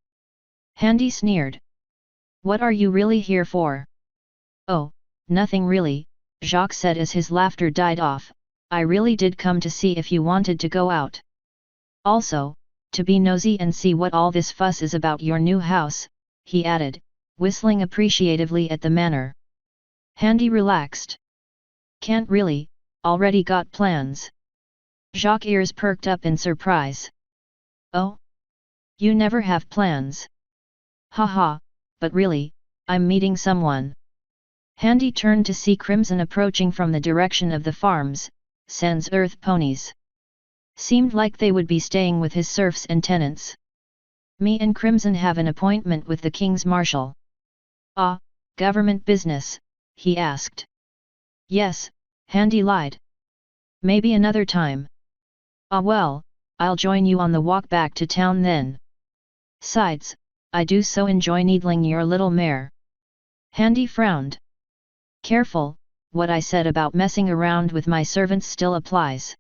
Handy sneered. What are you really here for? Oh, nothing really, Jacques said as his laughter died off, I really did come to see if you wanted to go out. Also, to be nosy and see what all this fuss is about your new house, he added, whistling appreciatively at the manor. Handy relaxed. Can't really, already got plans. Jacques' ears perked up in surprise. Oh? You never have plans. Haha, but really, I'm meeting someone. Handy turned to see Crimson approaching from the direction of the farms, sans earth ponies. Seemed like they would be staying with his serfs and tenants. Me and Crimson have an appointment with the King's Marshal. Ah, government business, he asked. Yes, Handy lied. Maybe another time. Ah well, I'll join you on the walk back to town then. Sides, I do so enjoy needling your little mare. Handy frowned. Careful, what I said about messing around with my servants still applies.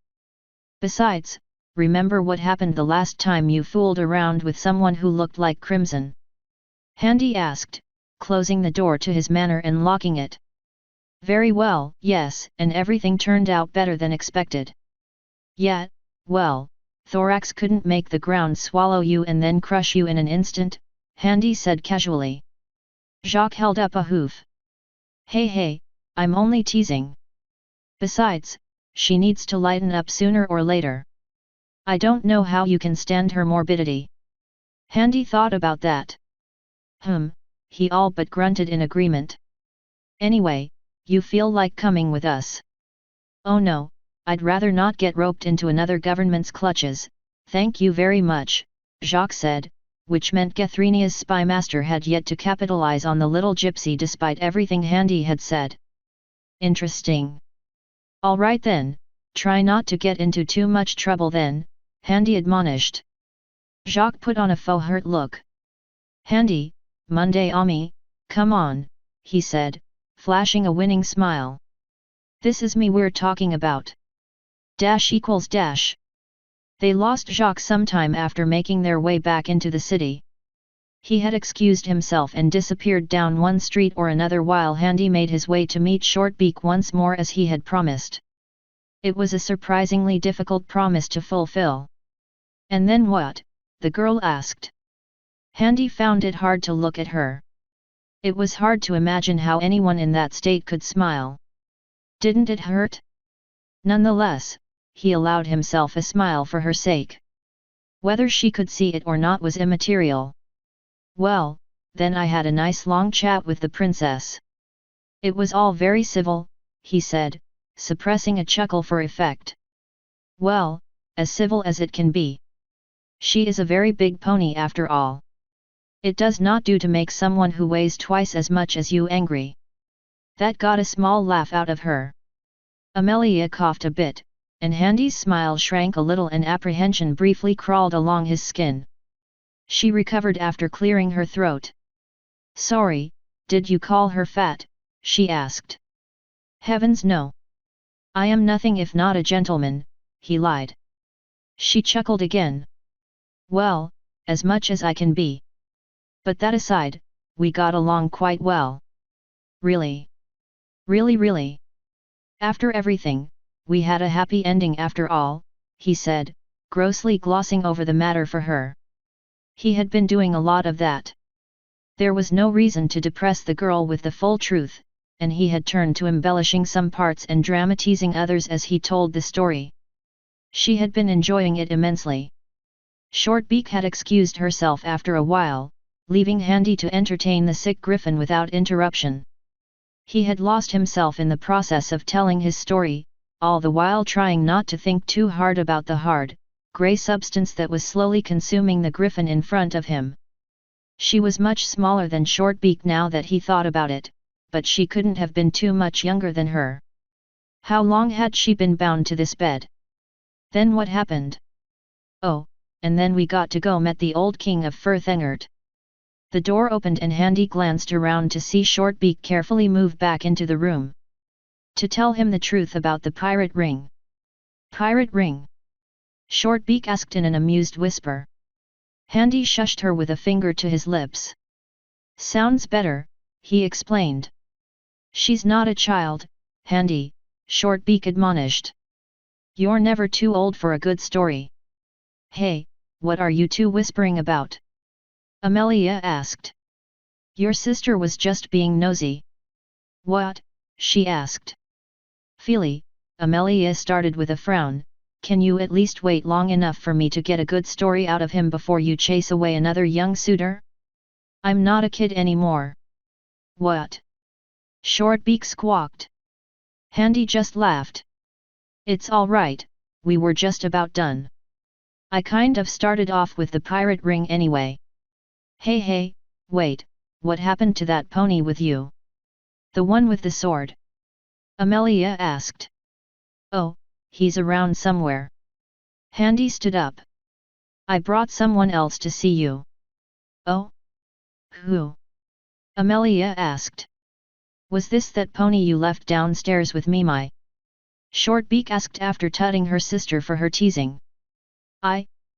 Besides, remember what happened the last time you fooled around with someone who looked like Crimson? Handy asked, closing the door to his manor and locking it. Very well, yes, and everything turned out better than expected. Yet, well, Thorax couldn't make the ground swallow you and then crush you in an instant, Handy said casually. Jacques held up a hoof. Hey, I'm only teasing. Besides, she needs to lighten up sooner or later. I don't know how you can stand her morbidity. Handy thought about that. He all but grunted in agreement. Anyway, you feel like coming with us? Oh no, I'd rather not get roped into another government's clutches, thank you very much, Jacques said, which meant Gethrinia's spymaster had yet to capitalize on the little gypsy despite everything Handy had said. Interesting. All right then, try not to get into too much trouble then, Handy admonished. Jacques put on a faux hurt look. Handy, Monday Ami, come on, he said, flashing a winning smile. This is me we're talking about. ===. They lost Jacques sometime after making their way back into the city. He had excused himself and disappeared down one street or another while Handy made his way to meet Shortbeak once more as he had promised. It was a surprisingly difficult promise to fulfill. And then what? The girl asked. Handy found it hard to look at her. It was hard to imagine how anyone in that state could smile. Didn't it hurt? Nonetheless, he allowed himself a smile for her sake. Whether she could see it or not was immaterial. Well, then I had a nice long chat with the princess. It was all very civil, he said, suppressing a chuckle for effect. Well, as civil as it can be. She is a very big pony after all. It does not do to make someone who weighs twice as much as you angry. That got a small laugh out of her. Amelia coughed a bit, and Handy's smile shrank a little and apprehension briefly crawled along his skin. She recovered after clearing her throat. Sorry, did you call her fat? She asked. Heavens no. I am nothing if not a gentleman, he lied. She chuckled again. Well, as much as I can be. But that aside, we got along quite well. Really? Really? After everything, we had a happy ending after all, he said, grossly glossing over the matter for her. He had been doing a lot of that. There was no reason to depress the girl with the full truth, and he had turned to embellishing some parts and dramatizing others as he told the story. She had been enjoying it immensely. Shortbeak had excused herself after a while, leaving Handy to entertain the sick griffin without interruption. He had lost himself in the process of telling his story, all the while trying not to think too hard about the hard, grey substance that was slowly consuming the griffin in front of him. She was much smaller than Shortbeak now that he thought about it, but she couldn't have been too much younger than her. How long had she been bound to this bed? Then what happened? Oh, and then we got to go met the old king of Furthengert. The door opened and Handy glanced around to see Shortbeak carefully move back into the room. To tell him the truth about the pirate ring. Pirate ring? Shortbeak asked in an amused whisper. Handy shushed her with a finger to his lips. Sounds better, he explained. She's not a child, Handy, Shortbeak admonished. You're never too old for a good story. Hey, what are you two whispering about? Amelia asked. Your sister was just being nosy. What? She asked. Feely, Amelia started with a frown, can you at least wait long enough for me to get a good story out of him before you chase away another young suitor? I'm not a kid anymore. What? Shortbeak squawked. Handy just laughed. It's all right, we were just about done. I kind of started off with the pirate ring anyway. Hey, wait, what happened to that pony with you? The one with the sword? Amelia asked. Oh, he's around somewhere. Handy stood up. I brought someone else to see you. Oh? Who? Amelia asked. Was this that pony you left downstairs with Mimi? Shortbeak asked after tutting her sister for her teasing.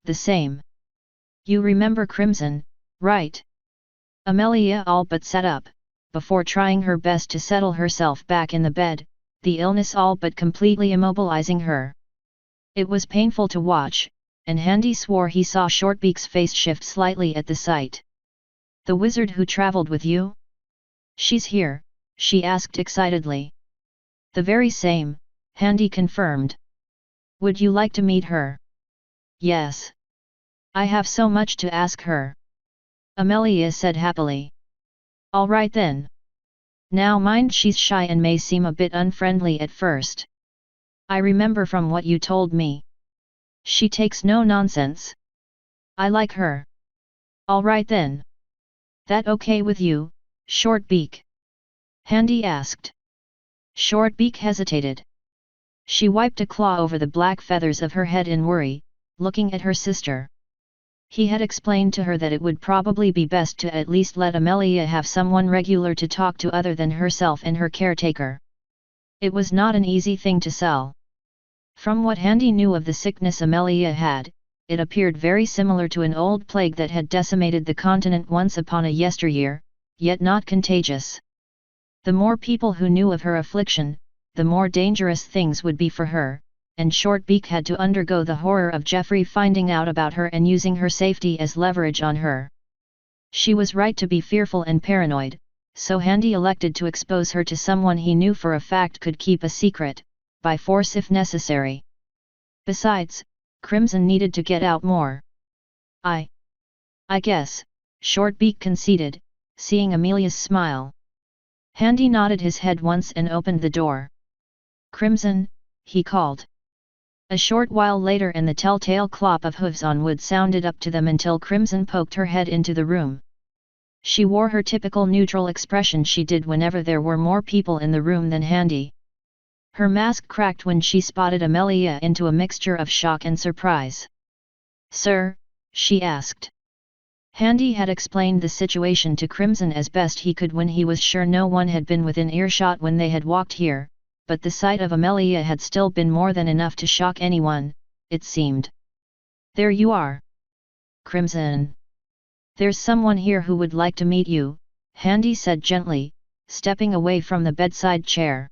The same. You remember Crimson, right? Amelia all but sat up, before trying her best to settle herself back in the bed, the illness all but completely immobilizing her. It was painful to watch, and Handy swore he saw Shortbeak's face shift slightly at the sight. The wizard who traveled with you? She's here, she asked excitedly. The very same, Handy confirmed. Would you like to meet her? Yes. I have so much to ask her. Amelia said happily. All right then. Now mind she's shy and may seem a bit unfriendly at first. I remember from what you told me. She takes no nonsense. I like her. All right then. That okay with you, Shortbeak? Handy asked. Shortbeak hesitated. She wiped a claw over the black feathers of her head in worry, looking at her sister. He had explained to her that it would probably be best to at least let Amelia have someone regular to talk to other than herself and her caretaker. It was not an easy thing to sell. From what Handy knew of the sickness Amelia had, it appeared very similar to an old plague that had decimated the continent once upon a yesteryear, yet not contagious. The more people who knew of her affliction, the more dangerous things would be for her, and Shortbeak had to undergo the horror of Geoffrey finding out about her and using her safety as leverage on her. She was right to be fearful and paranoid, so Handy elected to expose her to someone he knew for a fact could keep a secret, by force if necessary. Besides, Crimson needed to get out more. I guess, Shortbeak conceded, seeing Amelia's smile. Handy nodded his head once and opened the door. Crimson, he called. A short while later and the telltale clop of hooves on wood sounded up to them until Crimson poked her head into the room. She wore her typical neutral expression she did whenever there were more people in the room than Handy. Her mask cracked when she spotted Amelia into a mixture of shock and surprise. Sir? She asked. Handy had explained the situation to Crimson as best he could when he was sure no one had been within earshot when they had walked here, but the sight of Amelia had still been more than enough to shock anyone, it seemed. There you are. Crimson. There's someone here who would like to meet you, Handy said gently, stepping away from the bedside chair.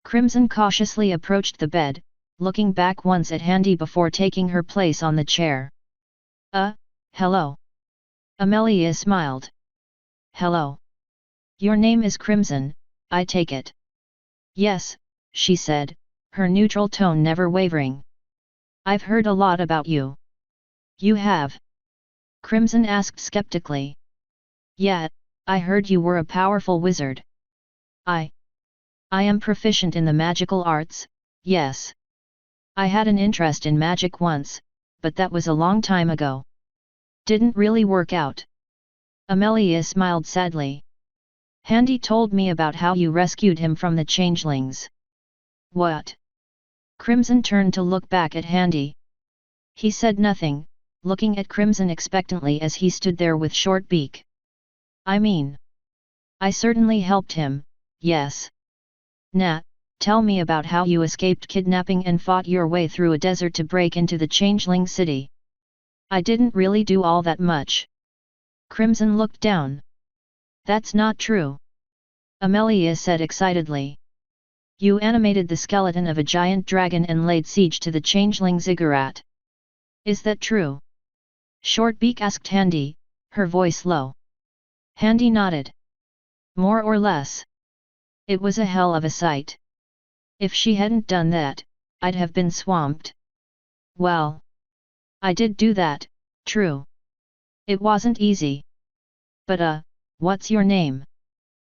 Crimson cautiously approached the bed, looking back once at Handy before taking her place on the chair. Hello. Amelia smiled. Hello. Your name is Crimson, I take it. Yes, she said, her neutral tone never wavering. I've heard a lot about you. You have? Crimson asked skeptically. Yeah, I heard you were a powerful wizard. I am proficient in the magical arts, yes. I had an interest in magic once, but that was a long time ago. Didn't really work out. Amelia smiled sadly. Handy told me about how you rescued him from the changelings. What? Crimson turned to look back at Handy. He said nothing, looking at Crimson expectantly as he stood there with Shortbeak. I mean, I certainly helped him, yes. Nah, tell me about how you escaped kidnapping and fought your way through a desert to break into the Changeling City. I didn't really do all that much. Crimson looked down. That's not true. Amelia said excitedly. You animated the skeleton of a giant dragon and laid siege to the changeling ziggurat. Is that true? Shortbeak asked Handy, her voice low. Handy nodded. More or less. It was a hell of a sight. If she hadn't done that, I'd have been swamped. Well, I did do that, true. It wasn't easy. But what's your name?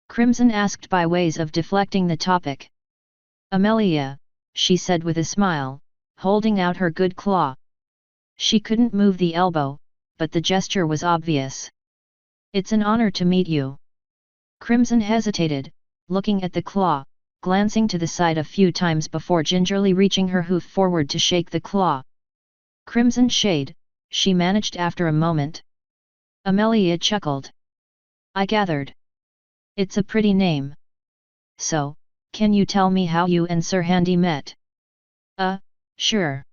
Crimson asked by ways of deflecting the topic. Amelia, she said with a smile, holding out her good claw. She couldn't move the elbow, but the gesture was obvious. It's an honor to meet you. Crimson hesitated, looking at the claw, glancing to the side a few times before gingerly reaching her hoof forward to shake the claw. Crimson shade, she managed after a moment. Amelia chuckled. I gathered. It's a pretty name. So, can you tell me how you and Sir Handy met? Sure.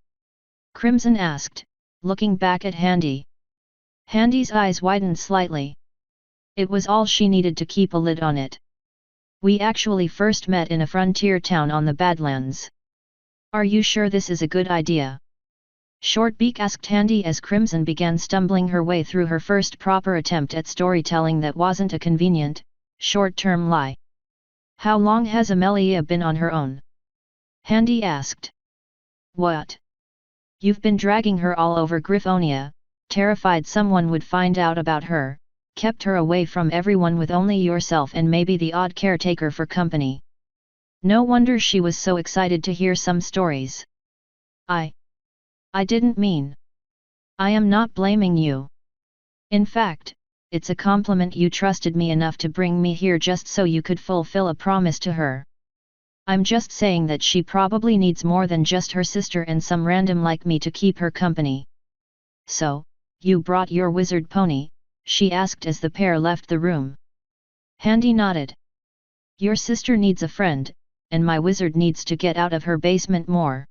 Crimson asked, looking back at Handy. Handy's eyes widened slightly. It was all she needed to keep a lid on it. We actually first met in a frontier town on the Badlands. Are you sure this is a good idea? Shortbeak asked Handy as Crimson began stumbling her way through her first proper attempt at storytelling that wasn't a convenient, short-term lie. How long has Amelia been on her own? Handy asked. What? You've been dragging her all over Griffonia, terrified someone would find out about her, kept her away from everyone with only yourself and maybe the odd caretaker for company. No wonder she was so excited to hear some stories. I didn't mean. I am not blaming you. In fact, it's a compliment you trusted me enough to bring me here just so you could fulfill a promise to her. I'm just saying that she probably needs more than just her sister and some random like me to keep her company. So, you brought your wizard pony? She asked as the pair left the room. Handy nodded. Your sister needs a friend, and my wizard needs to get out of her basement more.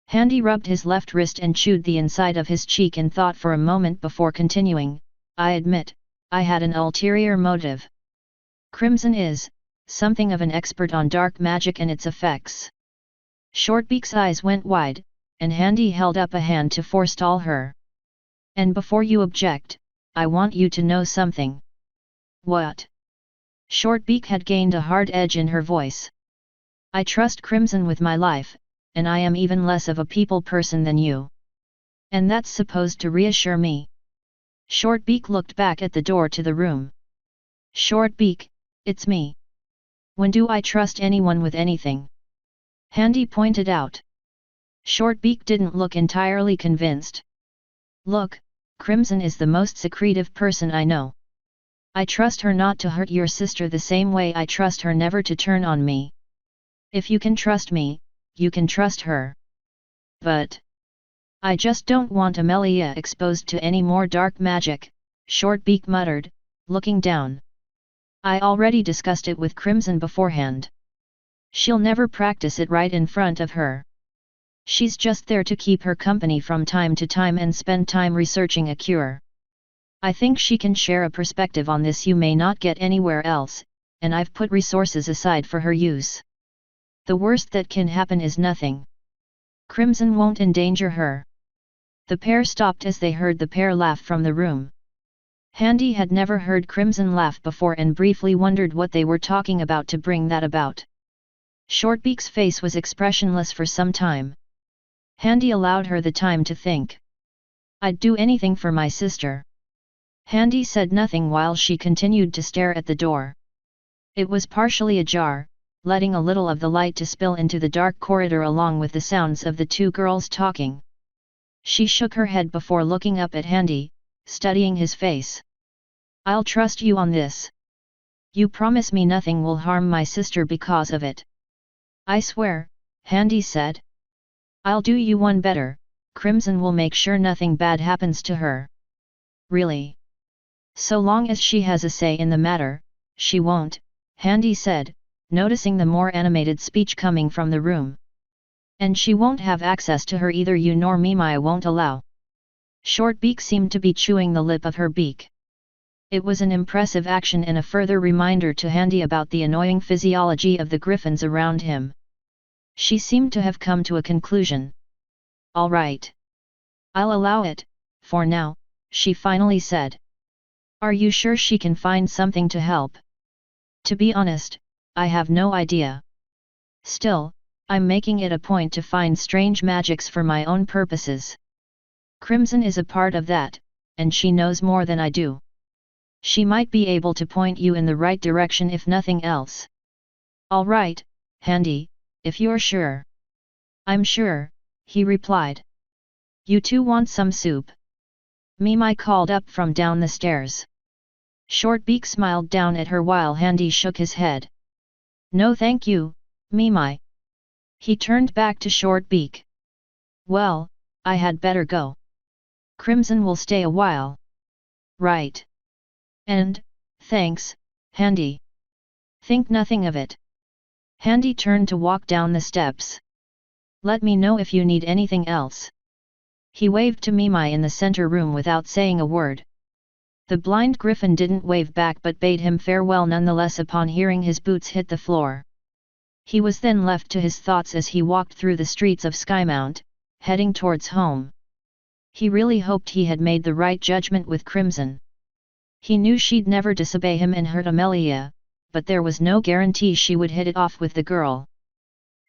Handy rubbed his left wrist and chewed the inside of his cheek and thought for a moment before continuing, I admit, I had an ulterior motive. Crimson is, something of an expert on dark magic and its effects. Shortbeak's eyes went wide, and Handy held up a hand to forestall her. And before you object, I want you to know something. What? Shortbeak had gained a hard edge in her voice. I trust Crimson with my life, and I am even less of a people person than you. And that's supposed to reassure me. Shortbeak looked back at the door to the room. Shortbeak, it's me. When do I trust anyone with anything? Handy pointed out. Shortbeak didn't look entirely convinced. Look, Crimson is the most secretive person I know. I trust her not to hurt your sister the same way I trust her never to turn on me. If you can trust me, you can trust her. But I just don't want Amelia exposed to any more dark magic, Shortbeak muttered, looking down. I already discussed it with Crimson beforehand. She'll never practice it right in front of her. She's just there to keep her company from time to time and spend time researching a cure. I think she can share a perspective on this you may not get anywhere else, and I've put resources aside for her use. The worst that can happen is nothing. Crimson won't endanger her. The pair stopped as they heard the pair laugh from the room. Handy had never heard Crimson laugh before and briefly wondered what they were talking about to bring that about. Shortbeak's face was expressionless for some time. Handy allowed her the time to think. I'd do anything for my sister. Handy said nothing while she continued to stare at the door. It was partially ajar, letting a little of the light to spill into the dark corridor along with the sounds of the two girls talking. She shook her head before looking up at Handy, studying his face. I'll trust you on this. You promise me nothing will harm my sister because of it. I swear, Handy said. I'll do you one better, Crimson will make sure nothing bad happens to her. Really? So long as she has a say in the matter, she won't, Handy said, noticing the more animated speech coming from the room. And she won't have access to her either you nor me I won't allow. Shortbeak seemed to be chewing the lip of her beak. It was an impressive action and a further reminder to Handy about the annoying physiology of the griffins around him. She seemed to have come to a conclusion. "All right. I'll allow it, for now," she finally said. "Are you sure she can find something to help?" "To be honest, I have no idea. Still, I'm making it a point to find strange magics for my own purposes. Crimson is a part of that, and she knows more than I do. She might be able to point you in the right direction if nothing else." "All right, Handy, if you're sure." "I'm sure," he replied. "You two want some soup?" Mimai called up from down the stairs. Shortbeak smiled down at her while Handy shook his head. "No thank you, Mimai." He turned back to Shortbeak. "Well, I had better go. Crimson will stay a while." "Right. And, thanks, Handy." "Think nothing of it." Handy turned to walk down the steps. "Let me know if you need anything else." He waved to Mimai in the center room without saying a word. The blind griffin didn't wave back but bade him farewell nonetheless upon hearing his boots hit the floor. He was then left to his thoughts as he walked through the streets of Skymount, heading towards home. He really hoped he had made the right judgment with Crimson. He knew she'd never disobey him and hurt Amelia, but there was no guarantee she would hit it off with the girl.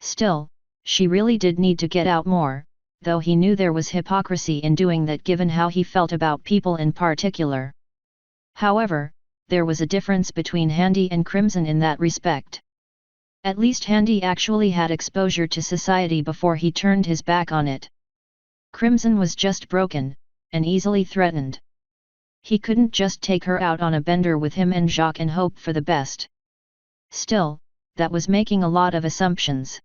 Still, she really did need to get out more, though he knew there was hypocrisy in doing that given how he felt about people in particular. However, there was a difference between Handy and Crimson in that respect. At least Handy actually had exposure to society before he turned his back on it. Crimson was just broken, and easily threatened. He couldn't just take her out on a bender with him and Jacques and hope for the best. Still, that was making a lot of assumptions.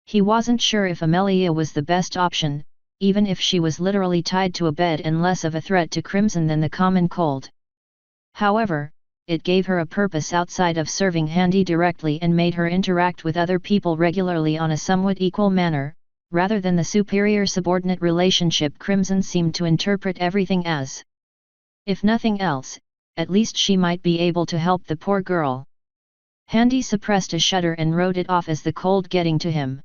He wasn't sure if Amelia was the best option, even if she was literally tied to a bed and less of a threat to Crimson than the common cold. However, it gave her a purpose outside of serving Handy directly and made her interact with other people regularly on a somewhat equal manner, rather than the superior-subordinate relationship Crimson seemed to interpret everything as. If nothing else, at least she might be able to help the poor girl. Handy suppressed a shudder and wrote it off as the cold getting to him.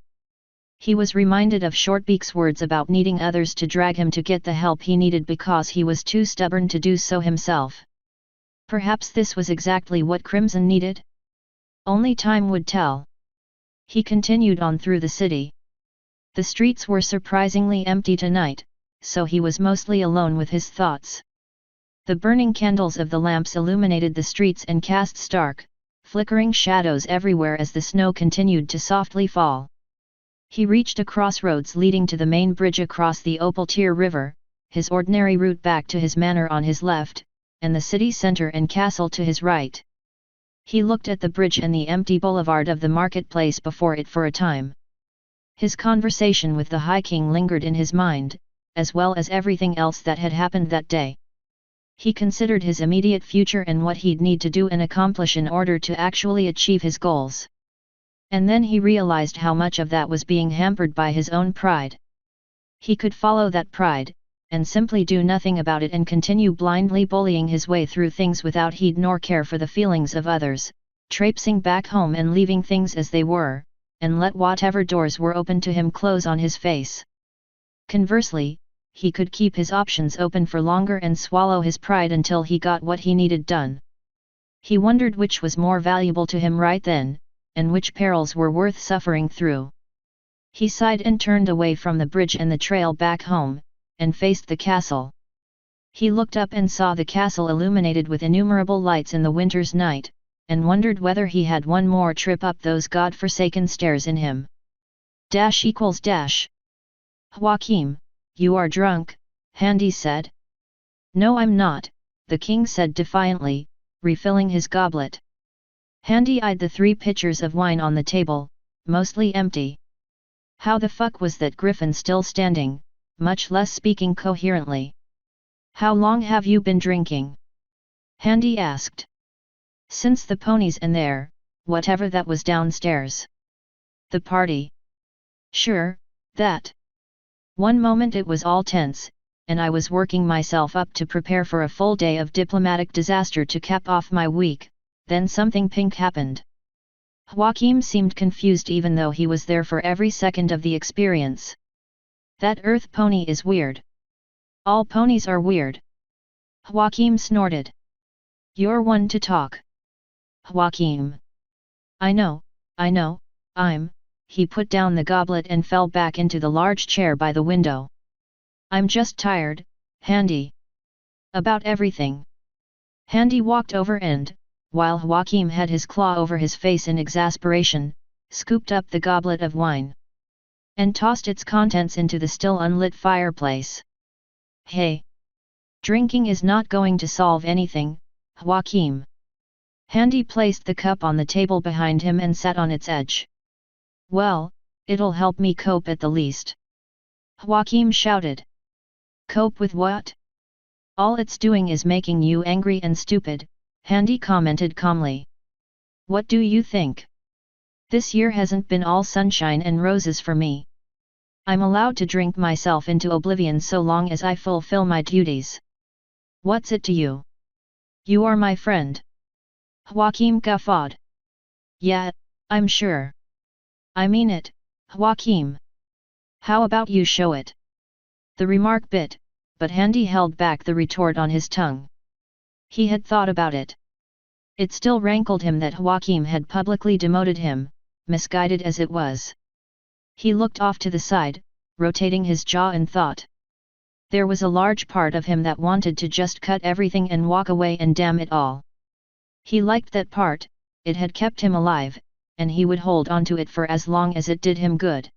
He was reminded of Shortbeak's words about needing others to drag him to get the help he needed because he was too stubborn to do so himself. Perhaps this was exactly what Crimson needed? Only time would tell. He continued on through the city. The streets were surprisingly empty tonight, so he was mostly alone with his thoughts. The burning candles of the lamps illuminated the streets and cast stark, flickering shadows everywhere as the snow continued to softly fall. He reached a crossroads leading to the main bridge across the Opaltier River, his ordinary route back to his manor on his left, and the city center and castle to his right. He looked at the bridge and the empty boulevard of the marketplace before it for a time. His conversation with the High King lingered in his mind, as well as everything else that had happened that day. He considered his immediate future and what he'd need to do and accomplish in order to actually achieve his goals. And then he realized how much of that was being hampered by his own pride. He could follow that pride, and simply do nothing about it and continue blindly bullying his way through things without heed nor care for the feelings of others, traipsing back home and leaving things as they were, and let whatever doors were open to him close on his face. Conversely, he could keep his options open for longer and swallow his pride until he got what he needed done. He wondered which was more valuable to him right then, and which perils were worth suffering through. He sighed and turned away from the bridge and the trail back home, and faced the castle. He looked up and saw the castle illuminated with innumerable lights in the winter's night, and wondered whether he had one more trip up those god-forsaken stairs in him. Joachim, you are drunk, Handy said. No I'm not, the king said defiantly, refilling his goblet. Handy eyed the 3 pitchers of wine on the table, mostly empty. How the fuck was that griffin still standing, much less speaking coherently? How long have you been drinking? Handy asked. Since the ponies and whatever that was downstairs. The party. Sure, that. One moment it was all tense, and I was working myself up to prepare for a full day of diplomatic disaster to cap off my week, then something pink happened. Joachim seemed confused even though he was there for every second of the experience. That earth pony is weird. All ponies are weird. Joachim snorted. You're one to talk. Joachim. I know, he put down the goblet and fell back into the large chair by the window. I'm just tired, Handy. About everything. Handy walked over and, while Joachim had his claw over his face in exasperation, scooped up the goblet of wine. And tossed its contents into the still unlit fireplace. Hey! Drinking is not going to solve anything, Joachim. Handy placed the cup on the table behind him and sat on its edge. Well, it'll help me cope at the least. Joachim shouted. Cope with what? All it's doing is making you angry and stupid, Handy commented calmly. What do you think? This year hasn't been all sunshine and roses for me. I'm allowed to drink myself into oblivion so long as I fulfill my duties. What's it to you? You are my friend. Joachim guffawed. Yeah, I'm sure. I mean it, Joachim. How about you show it? The remark bit, but Handy held back the retort on his tongue. He had thought about it. It still rankled him that Joachim had publicly demoted him, misguided as it was. He looked off to the side, rotating his jaw in thought. There was a large part of him that wanted to just cut everything and walk away and damn it all. He liked that part, it had kept him alive, and he would hold on to it for as long as it did him good.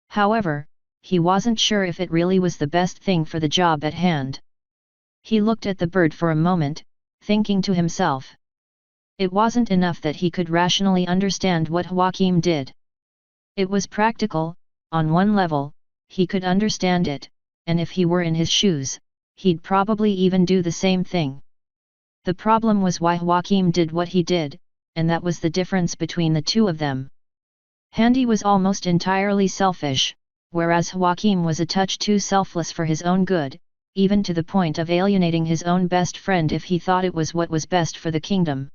However, he wasn't sure if it really was the best thing for the job at hand. He looked at the bird for a moment, thinking to himself. It wasn't enough that he could rationally understand what Joachim did. It was practical, on one level, he could understand it, and if he were in his shoes, he'd probably even do the same thing. The problem was why Joachim did what he did, and that was the difference between the two of them. Handy was almost entirely selfish, whereas Joachim was a touch too selfless for his own good, even to the point of alienating his own best friend if he thought it was what was best for the kingdom.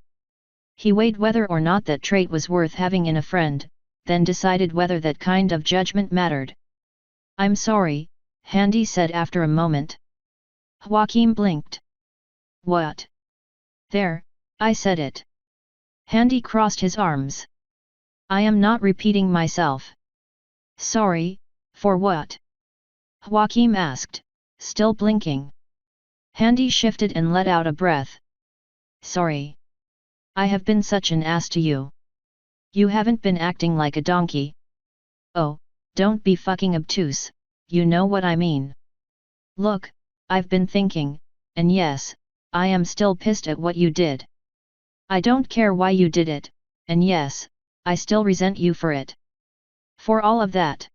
He weighed whether or not that trait was worth having in a friend, then decided whether that kind of judgment mattered. I'm sorry, Handy said after a moment. Joachim blinked. What? There, I said it. Handy crossed his arms. I am not repeating myself. Sorry, for what? Joachim asked, still blinking. Handy shifted and let out a breath. Sorry. I have been such an ass to you. You haven't been acting like a donkey. Oh, don't be fucking obtuse, you know what I mean. Look, I've been thinking, and yes, I am still pissed at what you did. I don't care why you did it, and yes, I still resent you for it. For all of that.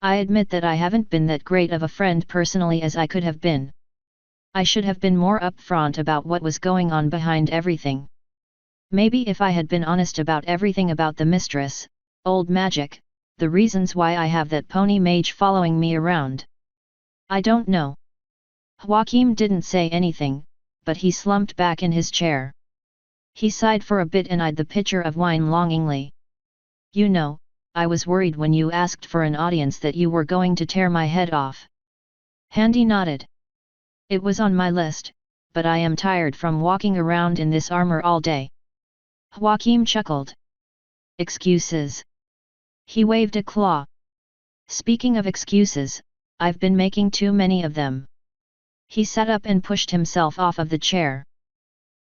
I admit that I haven't been that great of a friend personally as I could have been. I should have been more upfront about what was going on behind everything. Maybe if I had been honest about everything about the mistress, old magic, the reasons why I have that pony mage following me around. I don't know. Joachim didn't say anything, but he slumped back in his chair. He sighed for a bit and eyed the pitcher of wine longingly. You know, I was worried when you asked for an audience that you were going to tear my head off. Handy nodded. It was on my list, but I am tired from walking around in this armor all day. Joachim chuckled. Excuses. He waved a claw. Speaking of excuses, I've been making too many of them. He sat up and pushed himself off of the chair.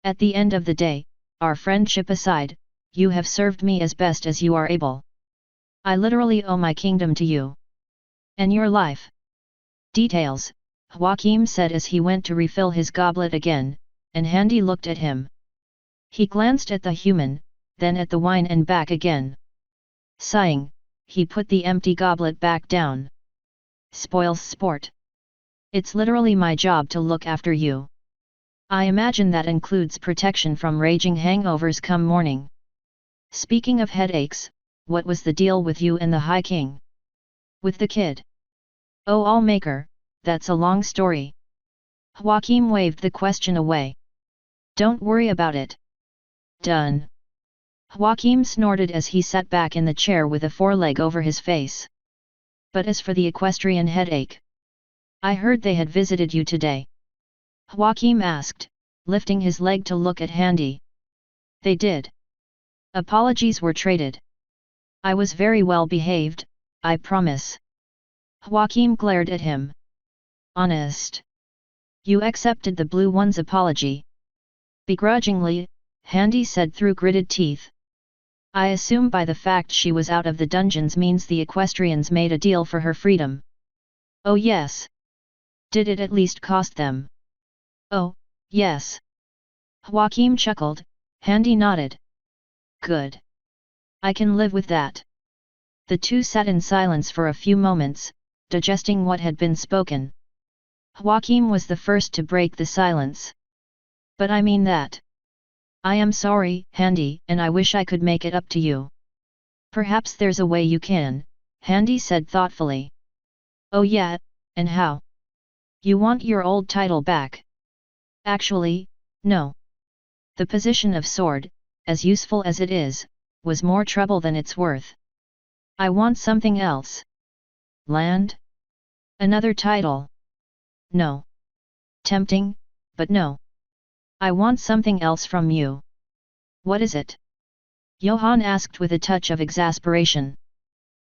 At the end of the day, our friendship aside, you have served me as best as you are able. I literally owe my kingdom to you. And your life. Details, Joachim said as he went to refill his goblet again, and Handy looked at him. He glanced at the human, then at the wine and back again. Sighing, he put the empty goblet back down. Spoils sport. It's literally my job to look after you. I imagine that includes protection from raging hangovers come morning. Speaking of headaches, what was the deal with you and the High King? With the kid? Oh, Allmaker, that's a long story. Joachim waved the question away. Don't worry about it. Done. Joachim snorted as he sat back in the chair with a foreleg over his face. But as for the equestrian headache, I heard they had visited you today. Joachim asked, lifting his leg to look at Handy. They did. Apologies were traded. I was very well behaved, I promise. Joachim glared at him. Honest. You accepted the blue one's apology. Begrudgingly, Handy said through gritted teeth. I assume by the fact she was out of the dungeons means the equestrians made a deal for her freedom. Oh yes. Did it at least cost them? Oh, yes. Joachim chuckled, Handy nodded. Good. I can live with that. The two sat in silence for a few moments, digesting what had been spoken. Joachim was the first to break the silence. But I mean that. I am sorry, Handy, and I wish I could make it up to you. Perhaps there's a way you can, Handy said thoughtfully. Oh yeah, and how? You want your old title back? Actually, no. The position of sword, as useful as it is, was more trouble than it's worth. I want something else. Land? Another title? No. Tempting, but no. I want something else from you. What is it? Johann asked with a touch of exasperation.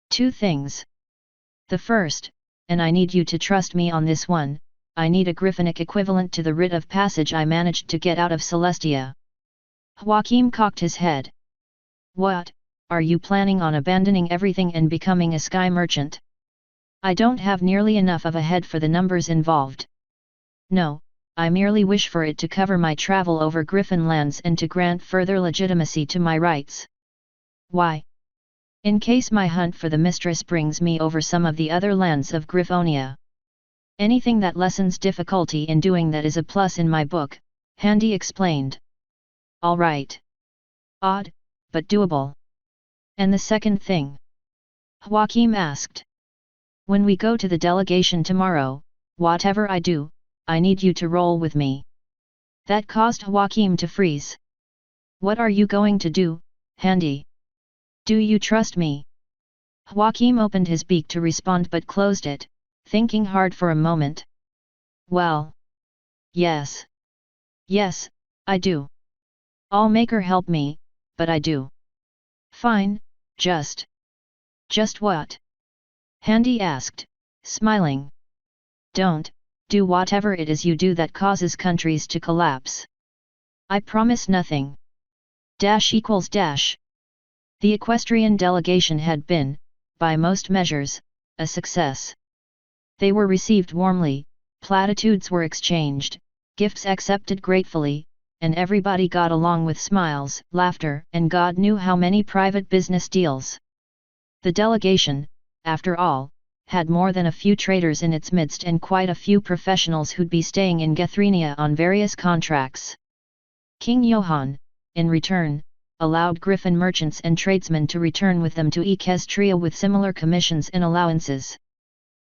Two things. The first, and I need you to trust me on this one, I need a griffinic equivalent to the writ of passage I managed to get out of Celestia. Joachim cocked his head. What, are you planning on abandoning everything and becoming a sky merchant? I don't have nearly enough of a head for the numbers involved. No. I merely wish for it to cover my travel over Griffin lands and to grant further legitimacy to my rights. Why? In case my hunt for the mistress brings me over some of the other lands of Griffonia. Anything that lessens difficulty in doing that is a plus in my book, Handy explained. All right. Odd, but doable. And the second thing? Joachim asked. When we go to the delegation tomorrow, whatever I do, I need you to roll with me. That caused Joachim to freeze. What are you going to do, Handy? Do you trust me? Joachim opened his beak to respond but closed it, thinking hard for a moment. Well. Yes. Yes, I do. I'll make her help me, but I do. Fine, just. Just what? Handy asked, smiling. Don't. Do whatever it is you do that causes countries to collapse. I promise nothing. Dash equals dash. The equestrian delegation had been, by most measures, a success. They were received warmly, platitudes were exchanged, gifts accepted gratefully, and everybody got along with smiles, laughter, and God knew how many private business deals. The delegation, after all, had more than a few traders in its midst and quite a few professionals who'd be staying in Gethrenia on various contracts. King Johann, in return, allowed Griffin merchants and tradesmen to return with them to Equestria with similar commissions and allowances.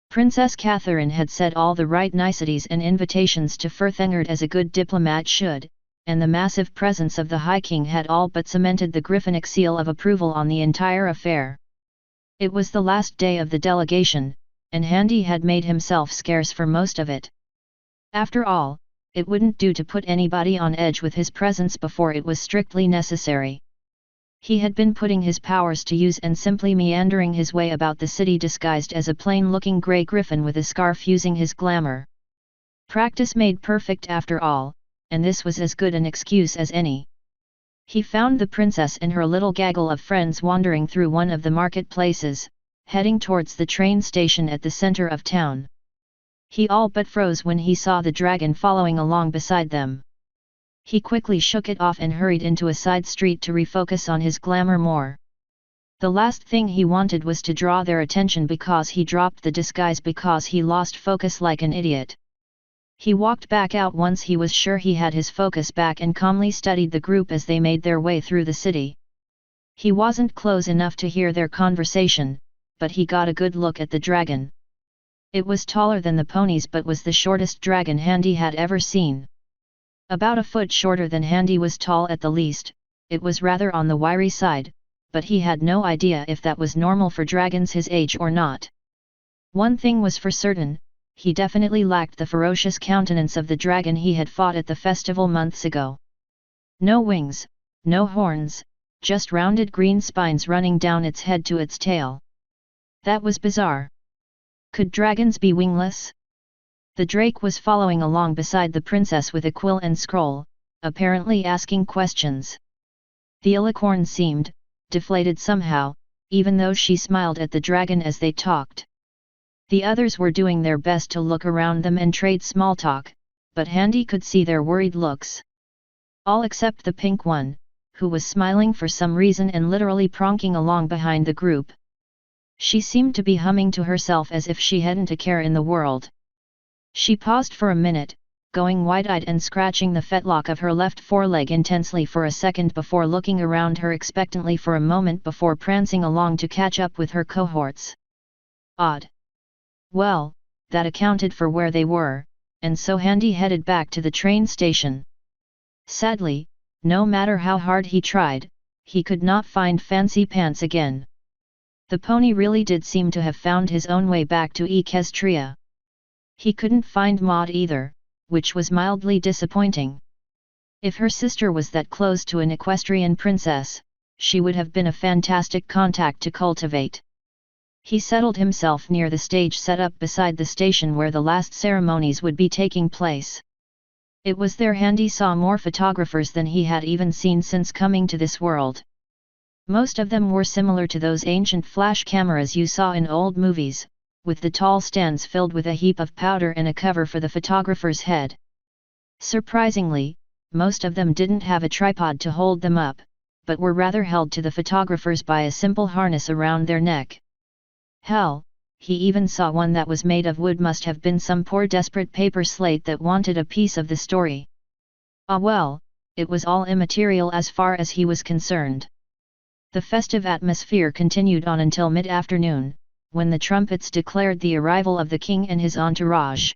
Princess Catherine had said all the right niceties and invitations to Furthengard as a good diplomat should, and the massive presence of the High King had all but cemented the Griffinic seal of approval on the entire affair. It was the last day of the delegation, and Handy had made himself scarce for most of it. After all, it wouldn't do to put anybody on edge with his presence before it was strictly necessary. He had been putting his powers to use and simply meandering his way about the city disguised as a plain-looking grey griffin with a scarf using his glamour. Practice made perfect after all, and this was as good an excuse as any. He found the princess and her little gaggle of friends wandering through one of the marketplaces, heading towards the train station at the center of town. He all but froze when he saw the dragon following along beside them. He quickly shook it off and hurried into a side street to refocus on his glamour more. The last thing he wanted was to draw their attention because he dropped the disguise because he lost focus like an idiot. He walked back out once he was sure he had his focus back and calmly studied the group as they made their way through the city. He wasn't close enough to hear their conversation, but he got a good look at the dragon. It was taller than the ponies but was the shortest dragon Handy had ever seen. About a foot shorter than Handy was tall at the least. It was rather on the wiry side, but he had no idea if that was normal for dragons his age or not. One thing was for certain, he definitely lacked the ferocious countenance of the dragon he had fought at the festival months ago. No wings, no horns, just rounded green spines running down its head to its tail. That was bizarre. Could dragons be wingless? The drake was following along beside the princess with a quill and scroll, apparently asking questions. The alicorn seemed deflated somehow, even though she smiled at the dragon as they talked. The others were doing their best to look around them and trade small talk, but Handy could see their worried looks. All except the pink one, who was smiling for some reason and literally pronking along behind the group. She seemed to be humming to herself as if she hadn't a care in the world. She paused for a minute, going wide-eyed and scratching the fetlock of her left foreleg intensely for a second before looking around her expectantly for a moment before prancing along to catch up with her cohorts. Odd. Well, that accounted for where they were, and so Handy headed back to the train station. Sadly, no matter how hard he tried, he could not find Fancy Pants again. The pony really did seem to have found his own way back to Equestria. He couldn't find Maud either, which was mildly disappointing. If her sister was that close to an equestrian princess, she would have been a fantastic contact to cultivate. He settled himself near the stage set up beside the station where the last ceremonies would be taking place. It was there Handy saw more photographers than he had even seen since coming to this world. Most of them were similar to those ancient flash cameras you saw in old movies, with the tall stands filled with a heap of powder and a cover for the photographer's head. Surprisingly, most of them didn't have a tripod to hold them up, but were rather held to the photographers by a simple harness around their neck. Hell, he even saw one that was made of wood. Must have been some poor desperate paper slate that wanted a piece of the story. Ah well, it was all immaterial as far as he was concerned. The festive atmosphere continued on until mid-afternoon, when the trumpets declared the arrival of the king and his entourage.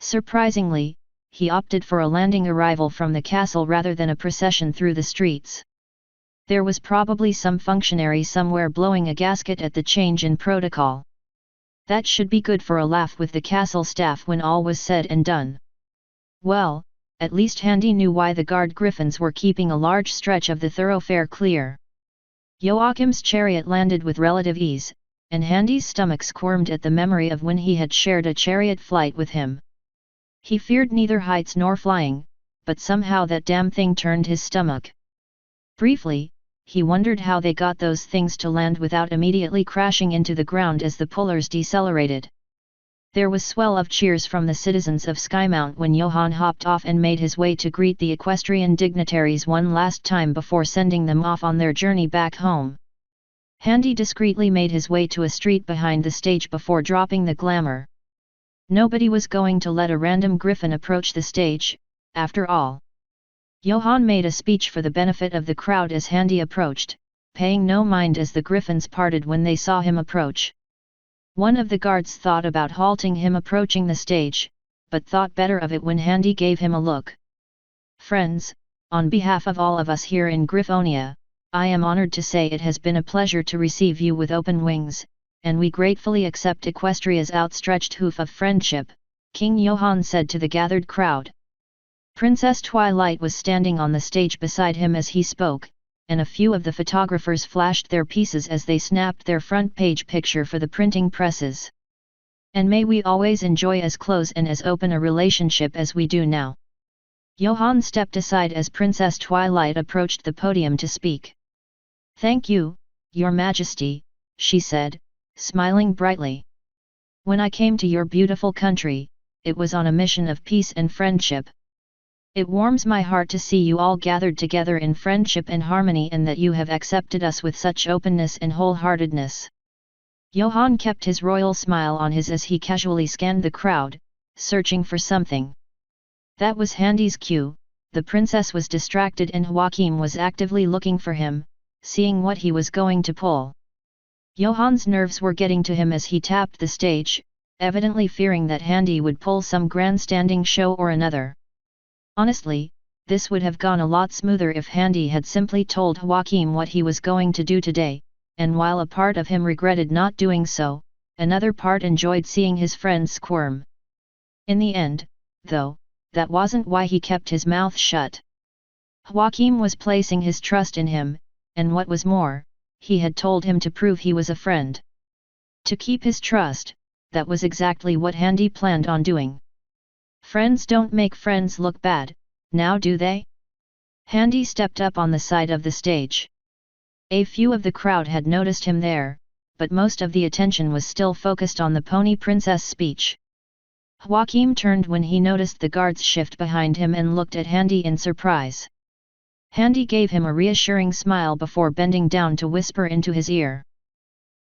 Surprisingly, he opted for a landing arrival from the castle rather than a procession through the streets. There was probably some functionary somewhere blowing a gasket at the change in protocol. That should be good for a laugh with the castle staff when all was said and done. Well, at least Handy knew why the guard griffins were keeping a large stretch of the thoroughfare clear. Joachim's chariot landed with relative ease, and Handy's stomach squirmed at the memory of when he had shared a chariot flight with him. He feared neither heights nor flying, but somehow that damn thing turned his stomach. Briefly, he wondered how they got those things to land without immediately crashing into the ground as the pullers decelerated. There was swell of cheers from the citizens of Skymount when Johann hopped off and made his way to greet the equestrian dignitaries one last time before sending them off on their journey back home. Handy discreetly made his way to a street behind the stage before dropping the glamour. Nobody was going to let a random griffin approach the stage, after all. Johann made a speech for the benefit of the crowd as Handy approached, paying no mind as the griffins parted when they saw him approach. One of the guards thought about halting him approaching the stage, but thought better of it when Handy gave him a look. "Friends, on behalf of all of us here in Griffonia, I am honored to say it has been a pleasure to receive you with open wings, and we gratefully accept Equestria's outstretched hoof of friendship," King Johann said to the gathered crowd. Princess Twilight was standing on the stage beside him as he spoke, and a few of the photographers flashed their pieces as they snapped their front page picture for the printing presses. "And may we always enjoy as close and as open a relationship as we do now." Johann stepped aside as Princess Twilight approached the podium to speak. "Thank you, Your Majesty," she said, smiling brightly. "When I came to your beautiful country, it was on a mission of peace and friendship. It warms my heart to see you all gathered together in friendship and harmony and that you have accepted us with such openness and wholeheartedness." Johann kept his royal smile on his as he casually scanned the crowd, searching for something. That was Handy's cue. The princess was distracted and Joachim was actively looking for him, seeing what he was going to pull. Johann's nerves were getting to him as he tapped the stage, evidently fearing that Handy would pull some grandstanding show or another. Honestly, this would have gone a lot smoother if Handy had simply told Joachim what he was going to do today, and while a part of him regretted not doing so, another part enjoyed seeing his friends squirm. In the end, though, that wasn't why he kept his mouth shut. Joachim was placing his trust in him, and what was more, he had told him to prove he was a friend. To keep his trust, that was exactly what Handy planned on doing. Friends don't make friends look bad, now do they? Handy stepped up on the side of the stage. A few of the crowd had noticed him there, but most of the attention was still focused on the Pony Princess speech. Joachim turned when he noticed the guards shift behind him and looked at Handy in surprise. Handy gave him a reassuring smile before bending down to whisper into his ear.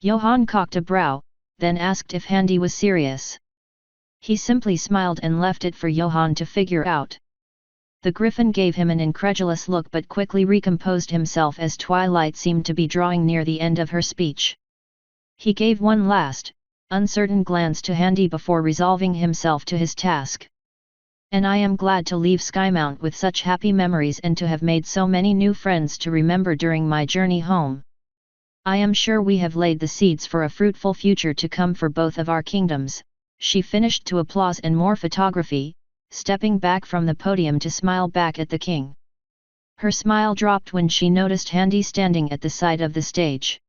Johann cocked a brow, then asked if Handy was serious. He simply smiled and left it for Johann to figure out. The Griffin gave him an incredulous look but quickly recomposed himself as Twilight seemed to be drawing near the end of her speech. He gave one last, uncertain glance to Handy before resolving himself to his task. And I am glad to leave Skymount with such happy memories and to have made so many new friends to remember during my journey home. I am sure we have laid the seeds for a fruitful future to come for both of our kingdoms. She finished to applause and more photography, stepping back from the podium to smile back at the king. Her smile dropped when she noticed Handy standing at the side of the stage.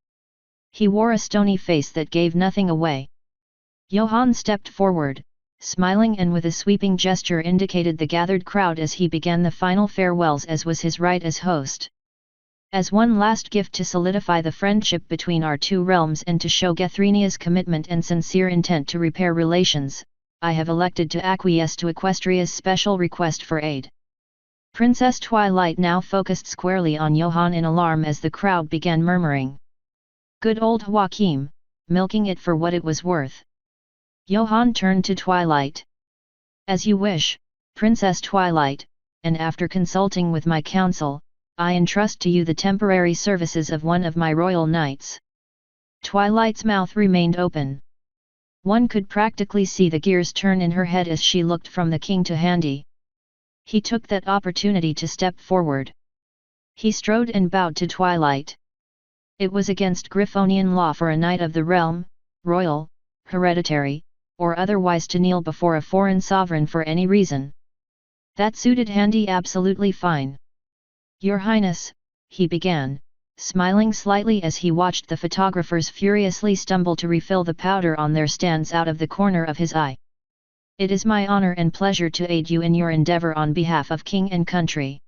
He wore a stony face that gave nothing away. Johann stepped forward, smiling and with a sweeping gesture indicated the gathered crowd as he began the final farewells as was his right as host. As one last gift to solidify the friendship between our two realms and to show Gethrinia's commitment and sincere intent to repair relations, I have elected to acquiesce to Equestria's special request for aid. Princess Twilight now focused squarely on Johann in alarm as the crowd began murmuring. Good old Joachim, milking it for what it was worth. Johann turned to Twilight. As you wish, Princess Twilight, and after consulting with my council, I entrust to you the temporary services of one of my royal knights. Twilight's mouth remained open. One could practically see the gears turn in her head as she looked from the king to Handy. He took that opportunity to step forward. He strode and bowed to Twilight. It was against Griffonian law for a knight of the realm, royal, hereditary, or otherwise to kneel before a foreign sovereign for any reason. That suited Handy absolutely fine. Your Highness, he began, smiling slightly as he watched the photographers furiously stumble to refill the powder on their stands out of the corner of his eye. It is my honor and pleasure to aid you in your endeavor on behalf of king and country.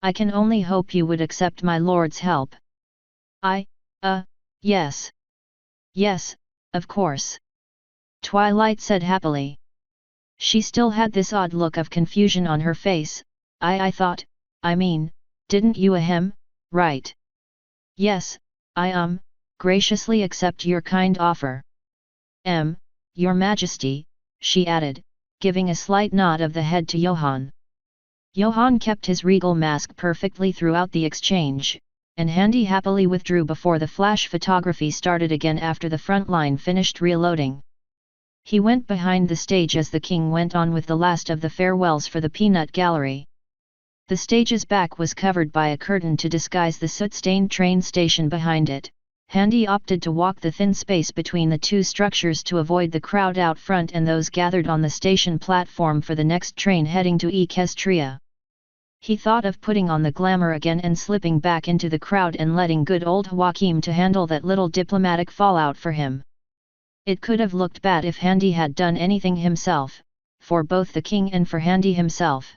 I can only hope you would accept my lord's help. Yes. Yes, of course. Twilight said happily. She still had this odd look of confusion on her face. Didn't you right? Yes, I graciously accept your kind offer. Your Majesty, she added, giving a slight nod of the head to Johann. Johann kept his regal mask perfectly throughout the exchange, and Handy happily withdrew before the flash photography started again after the front line finished reloading. He went behind the stage as the king went on with the last of the farewells for the peanut gallery. The stage's back was covered by a curtain to disguise the soot-stained train station behind it. Handy opted to walk the thin space between the two structures to avoid the crowd out front and those gathered on the station platform for the next train heading to Equestria. He thought of putting on the glamour again and slipping back into the crowd and letting good old Joachim to handle that little diplomatic fallout for him. It could have looked bad if Handy had done anything himself, for both the king and for Handy himself.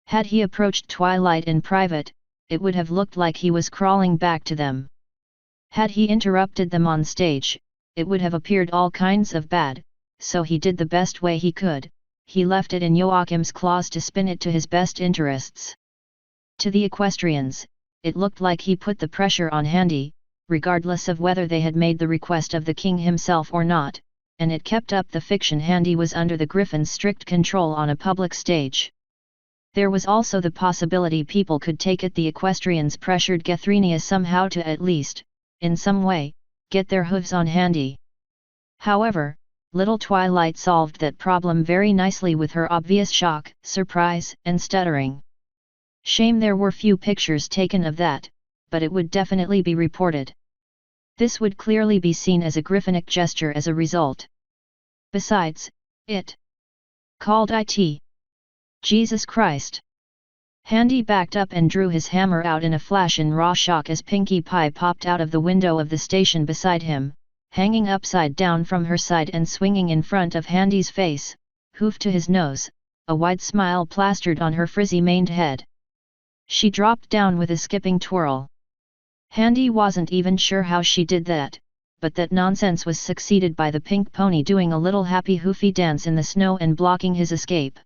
Had he approached Twilight in private, it would have looked like he was crawling back to them. Had he interrupted them on stage, it would have appeared all kinds of bad, so he did the best way he could. He left it in Joachim's claws to spin it to his best interests. To the equestrians, it looked like he put the pressure on Handy, regardless of whether they had made the request of the king himself or not, and it kept up the fiction Handy was under the Griffin's strict control on a public stage. There was also the possibility people could take it the equestrians pressured Gethrinia somehow to at least, in some way, get their hooves on Handy. However, little Twilight solved that problem very nicely with her obvious shock, surprise, and stuttering. Shame there were few pictures taken of that, but it would definitely be reported. This would clearly be seen as a Griffinic gesture as a result. Besides, it called it. Jesus Christ! Handy backed up and drew his hammer out in a flash in raw shock as Pinkie Pie popped out of the window of the station beside him, hanging upside down from her side and swinging in front of Handy's face, hoof to his nose, a wide smile plastered on her frizzy-maned head. She dropped down with a skipping twirl. Handy wasn't even sure how she did that, but that nonsense was succeeded by the pink pony doing a little happy hoofy dance in the snow and blocking his escape.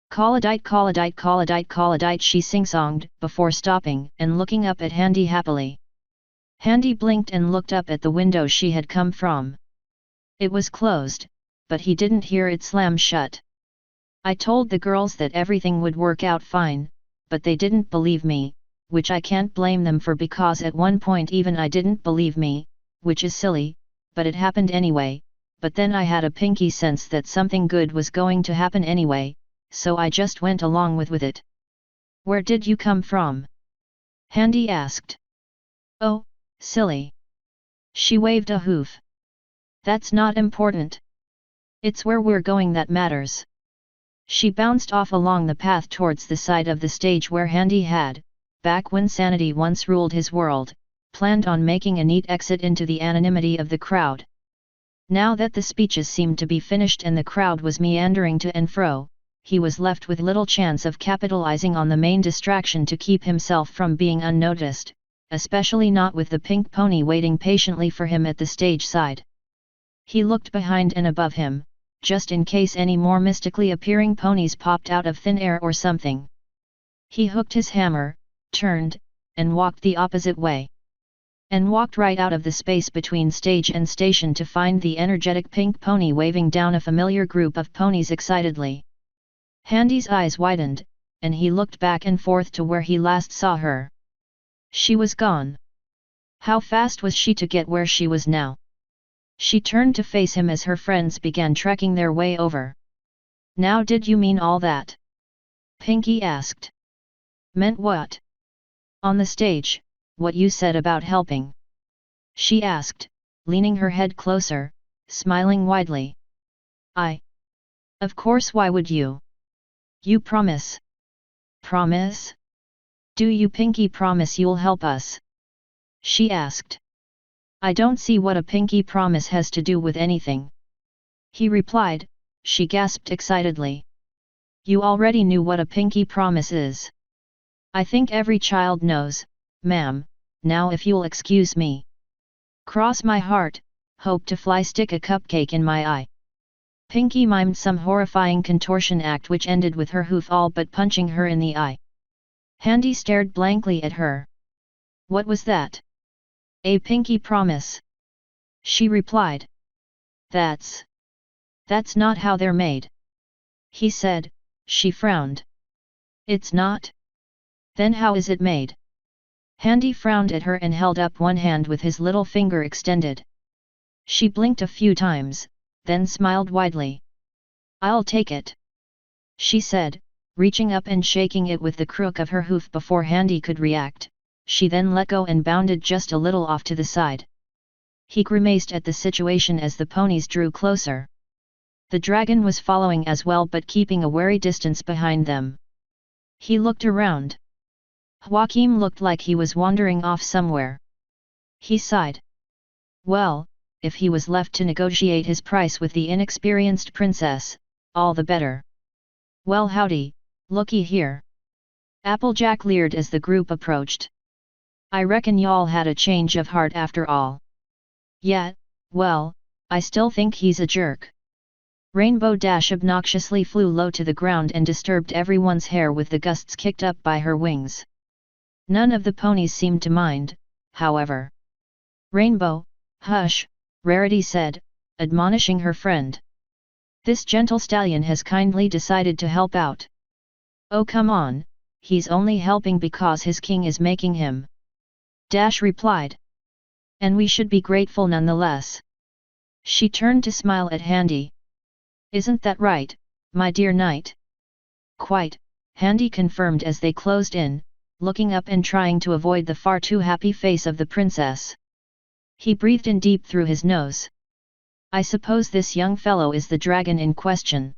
Call-a-dite, call-a-dite, call-a-dite, call-a-dite, she sing-songed, before stopping and looking up at Handy happily. Handy blinked and looked up at the window she had come from. It was closed, but he didn't hear it slam shut. I told the girls that everything would work out fine, but they didn't believe me, which I can't blame them for because at one point even I didn't believe me, which is silly, but it happened anyway, but then I had a pinky sense that something good was going to happen anyway, so I just went along with it. Where did you come from? Handy asked. Oh, silly. She waved a hoof. That's not important. It's where we're going that matters. She bounced off along the path towards the side of the stage where Handy had, back when sanity once ruled his world, planned on making a neat exit into the anonymity of the crowd. Now that the speeches seemed to be finished and the crowd was meandering to and fro, he was left with little chance of capitalizing on the main distraction to keep himself from being unnoticed, especially not with the pink pony waiting patiently for him at the stage side. He looked behind and above him, just in case any more mystically appearing ponies popped out of thin air or something. He hooked his hammer, turned, and walked the opposite way. And walked right out of the space between stage and station to find the energetic pink pony waving down a familiar group of ponies excitedly. Handy's eyes widened, and he looked back and forth to where he last saw her. She was gone. How fast was she to get where she was now? She turned to face him as her friends began trekking their way over. Now did you mean all that? Pinkie asked. Meant what? On the stage, what you said about helping. She asked, leaning her head closer, smiling widely. Of course, why would you? You promise. Promise? Do you Pinkie promise you'll help us? She asked. I don't see what a Pinkie promise has to do with anything. He replied. She gasped excitedly. You already knew what a Pinkie promise is. I think every child knows, ma'am, now if you'll excuse me. Cross my heart, hope to fly, stick a cupcake in my eye. Pinkie mimed some horrifying contortion act which ended with her hoof all but punching her in the eye. Handy stared blankly at her. What was that? A Pinkie promise. She replied. That's not how they're made. He said. She frowned. It's not? Then how is it made? Handy frowned at her and held up one hand with his little finger extended. She blinked a few times, then smiled widely. I'll take it. She said, reaching up and shaking it with the crook of her hoof before Handy could react. She then let go and bounded just a little off to the side. He grimaced at the situation as the ponies drew closer. The dragon was following as well but keeping a wary distance behind them. He looked around. Joachim looked like he was wandering off somewhere. He sighed. Well, if he was left to negotiate his price with the inexperienced princess, all the better. Well, howdy, looky here. Applejack leered as the group approached. I reckon y'all had a change of heart after all. Yeah, well, I still think he's a jerk. Rainbow Dash obnoxiously flew low to the ground and disturbed everyone's hair with the gusts kicked up by her wings. None of the ponies seemed to mind, however. Rainbow, hush, Rarity said, admonishing her friend. This gentle stallion has kindly decided to help out. Oh come on, he's only helping because his king is making him. Dash replied. And we should be grateful nonetheless. She turned to smile at Handy. Isn't that right, my dear knight? Quite, Handy confirmed as they closed in, looking up and trying to avoid the far too happy face of the princess. He breathed in deep through his nose. I suppose this young fellow is the dragon in question.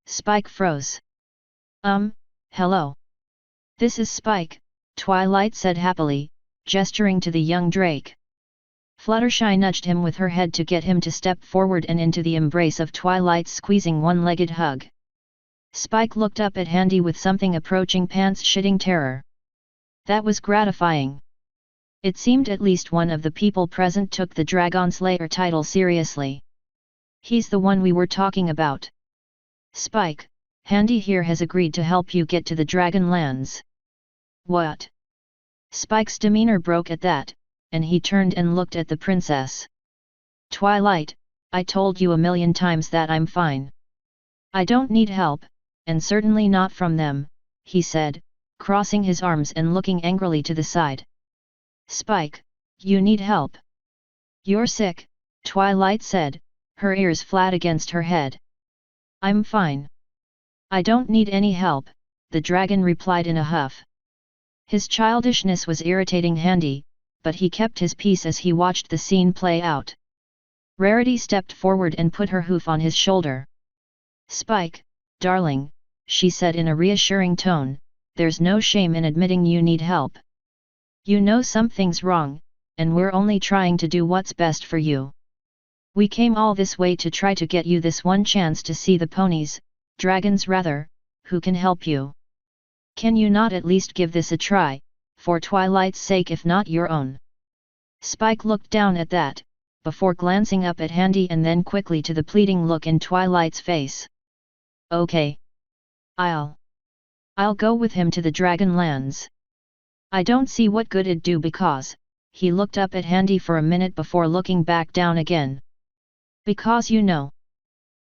Spike froze. Hello. This is Spike, Twilight said happily, gesturing to the young drake. Fluttershy nudged him with her head to get him to step forward and into the embrace of Twilight's squeezing one-legged hug. Spike looked up at Handy with something approaching pants-shitting terror. That was gratifying. It seemed at least one of the people present took the Dragon Slayer title seriously. He's the one we were talking about. Spike, Handy here has agreed to help you get to the Dragon Lands. What? Spike's demeanor broke at that, and he turned and looked at the princess. Twilight, I told you a million times that I'm fine. I don't need help, and certainly not from them, he said, crossing his arms and looking angrily to the side. Spike, you need help. You're sick, Twilight said, her ears flat against her head. I'm fine. I don't need any help, the dragon replied in a huff. His childishness was irritating Handy, but he kept his peace as he watched the scene play out. Rarity stepped forward and put her hoof on his shoulder. Spike, darling, she said in a reassuring tone, there's no shame in admitting you need help. You know something's wrong, and we're only trying to do what's best for you. We came all this way to try to get you this one chance to see the ponies, dragons rather, who can help you. Can you not at least give this a try, for Twilight's sake if not your own? Spike looked down at that, before glancing up at Handy and then quickly to the pleading look in Twilight's face. Okay. I'll go with him to the Dragon Lands. I don't see what good it'd do because, he looked up at Handy for a minute before looking back down again. Because you know.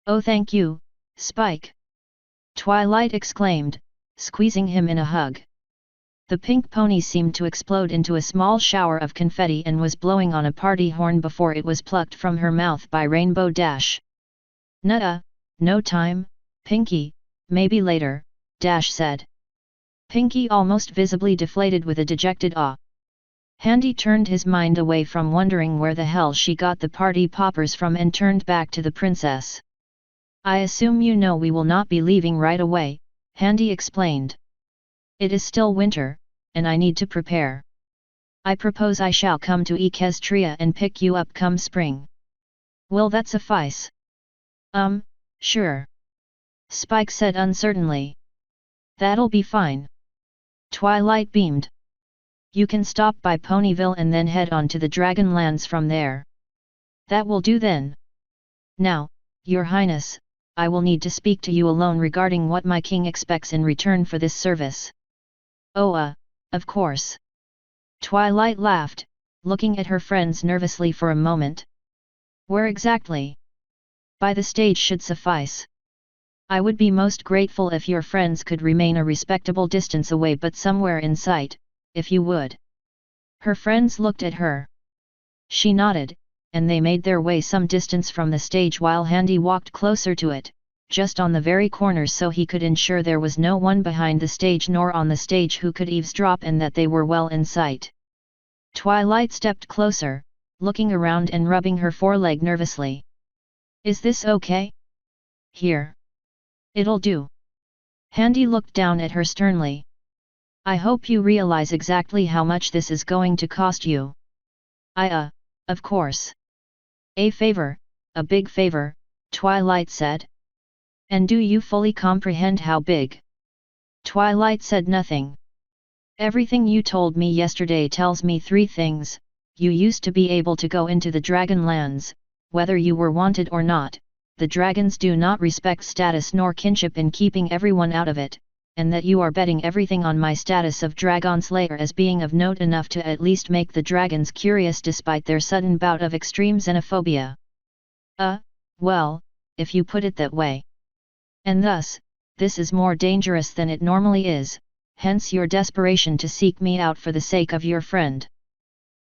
Oh thank you, Spike. Twilight exclaimed, squeezing him in a hug. The pink pony seemed to explode into a small shower of confetti and was blowing on a party horn before it was plucked from her mouth by Rainbow Dash. Nuh-uh, no time, Pinkie, maybe later, Dash said. Pinkie almost visibly deflated with a dejected awe. Handy turned his mind away from wondering where the hell she got the party poppers from and turned back to the princess. I assume you know we will not be leaving right away, Handy explained. It is still winter, and I need to prepare. I propose I shall come to Equestria and pick you up come spring. Will that suffice? Sure. Spike said uncertainly. That'll be fine. Twilight beamed. You can stop by Ponyville and then head on to the Dragon Lands from there. That will do then. Now, Your Highness, I will need to speak to you alone regarding what my king expects in return for this service. Oh, of course. Twilight laughed, looking at her friends nervously for a moment. Where exactly? By the stage should suffice. I would be most grateful if your friends could remain a respectable distance away but somewhere in sight, if you would. Her friends looked at her. She nodded, and they made their way some distance from the stage while Handy walked closer to it, just on the very corner so he could ensure there was no one behind the stage nor on the stage who could eavesdrop and that they were well in sight. Twilight stepped closer, looking around and rubbing her foreleg nervously. Is this okay? Here. It'll do. Handy looked down at her sternly. I hope you realize exactly how much this is going to cost you. Of course. A favor, a big favor, Twilight said. And do you fully comprehend how big? Twilight said nothing. Everything you told me yesterday tells me three things. You used to be able to go into the Dragon Lands, whether you were wanted or not. The dragons do not respect status nor kinship in keeping everyone out of it, and that you are betting everything on my status of Dragon Slayer as being of note enough to at least make the dragons curious despite their sudden bout of extreme xenophobia. Well, if you put it that way. And thus, this is more dangerous than it normally is, hence your desperation to seek me out for the sake of your friend.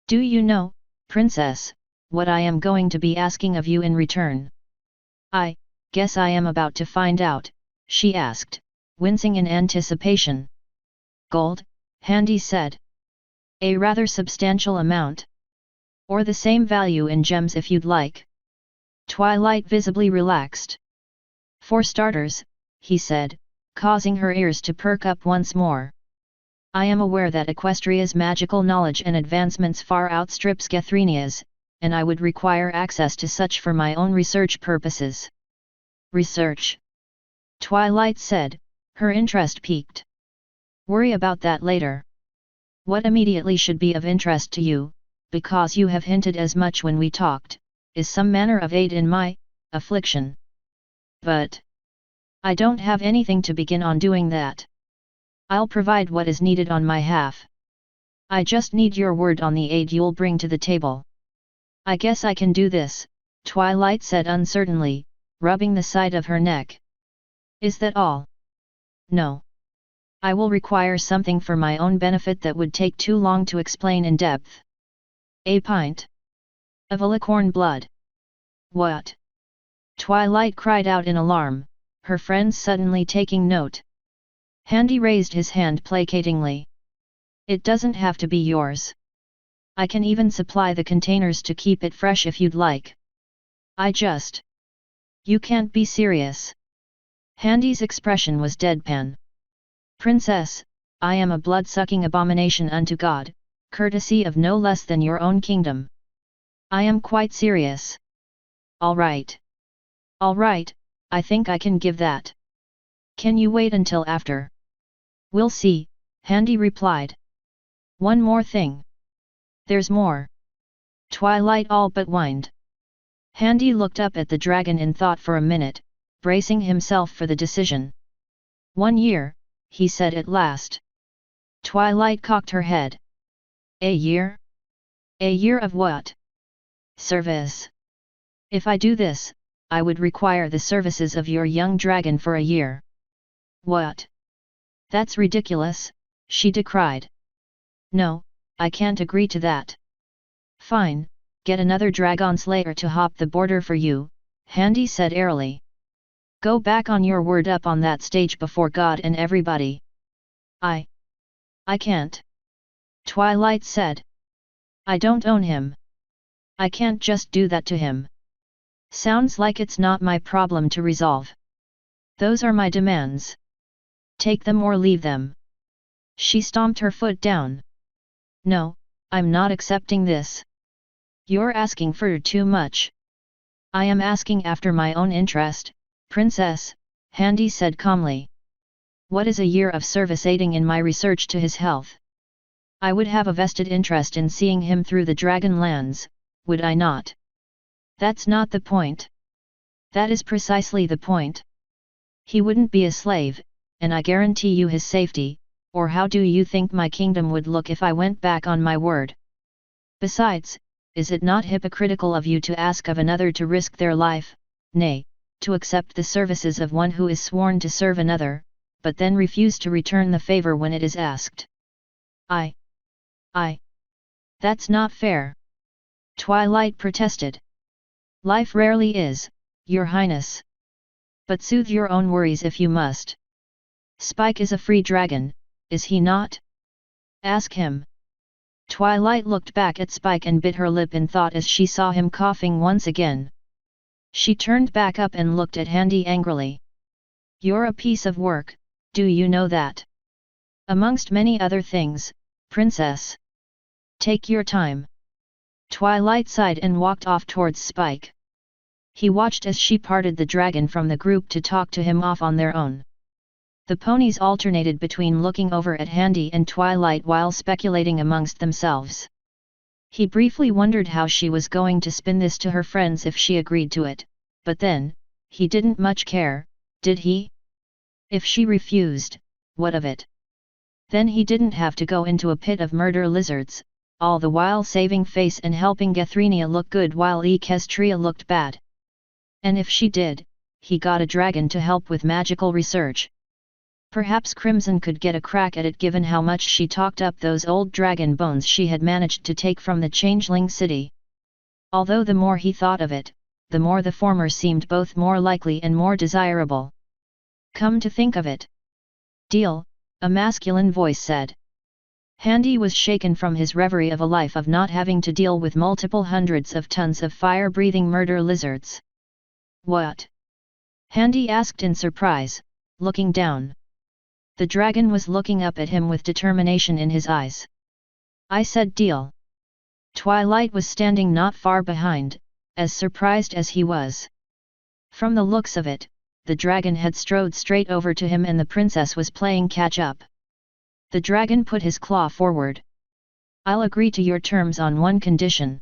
Do you know, Princess, what I am going to be asking of you in return. I guess I am about to find out, she asked, wincing in anticipation. Gold, Handy said. A rather substantial amount. Or the same value in gems if you'd like. Twilight visibly relaxed. For starters, he said, causing her ears to perk up once more. I am aware that Equestria's magical knowledge and advancements far outstrips Gethrenia's, and I would require access to such for my own research purposes. Research? Twilight said, her interest piqued. Worry about that later. What immediately should be of interest to you, because you have hinted as much when we talked, is some manner of aid in my affliction. But I don't have anything to begin on doing that. I'll provide what is needed on my half. I just need your word on the aid you'll bring to the table. I guess I can do this, Twilight said uncertainly, rubbing the side of her neck. Is that all? No. I will require something for my own benefit that would take too long to explain in depth. A pint of alicorn blood. What? Twilight cried out in alarm, her friends suddenly taking note. Handy raised his hand placatingly. It doesn't have to be yours. I can even supply the containers to keep it fresh if you'd like. You can't be serious. Handy's expression was deadpan. Princess, I am a blood-sucking abomination unto God, courtesy of no less than your own kingdom. I am quite serious. All right. All right, I think I can give that. Can you wait until after? We'll see, Handy replied. One more thing. There's more. Twilight all but whined. Handy looked up at the dragon in thought for a minute, bracing himself for the decision. 1 year, he said at last. Twilight cocked her head. A year? A year of what? Service. If I do this, I would require the services of your young dragon for a year. What? That's ridiculous, she decried. No, I can't agree to that. Fine, get another dragon slayer to hop the border for you, Handy said airily. Go back on your word up on that stage before God and everybody. I can't. Twilight said. I don't own him. I can't just do that to him. Sounds like it's not my problem to resolve. Those are my demands. Take them or leave them. She stomped her foot down. No, I'm not accepting this. You're asking for too much. I am asking after my own interest, Princess, Handy said calmly. What is a year of service aiding in my research to his health? I would have a vested interest in seeing him through the Dragon Lands, would I not? That's not the point. That is precisely the point. He wouldn't be a slave, and I guarantee you his safety, or how do you think my kingdom would look if I went back on my word? Besides, is it not hypocritical of you to ask of another to risk their life, nay, to accept the services of one who is sworn to serve another, but then refuse to return the favor when it is asked? That's not fair. Twilight protested. Life rarely is, Your Highness. But soothe your own worries if you must. Spike is a free dragon, is he not? Ask him. Twilight looked back at Spike and bit her lip in thought as she saw him coughing once again. She turned back up and looked at Handy angrily. You're a piece of work, do you know that? Amongst many other things, Princess. Take your time. Twilight sighed and walked off towards Spike. He watched as she parted the dragon from the group to talk to him off on their own. The ponies alternated between looking over at Handy and Twilight while speculating amongst themselves. He briefly wondered how she was going to spin this to her friends if she agreed to it, but then, he didn't much care, did he? If she refused, what of it? Then he didn't have to go into a pit of murder lizards, all the while saving face and helping Gethrenia look good while Equestria looked bad. And if she did, he got a dragon to help with magical research. Perhaps Crimson could get a crack at it given how much she talked up those old dragon bones she had managed to take from the Changeling City. Although the more he thought of it, the more the former seemed both more likely and more desirable. Come to think of it. Deal, a masculine voice said. Handy was shaken from his reverie of a life of not having to deal with multiple hundreds of tons of fire-breathing murder lizards. What? Handy asked in surprise, looking down. The dragon was looking up at him with determination in his eyes. I said deal. Twilight was standing not far behind, as surprised as he was. From the looks of it, the dragon had strode straight over to him and the princess was playing catch-up. The dragon put his claw forward. I'll agree to your terms on one condition.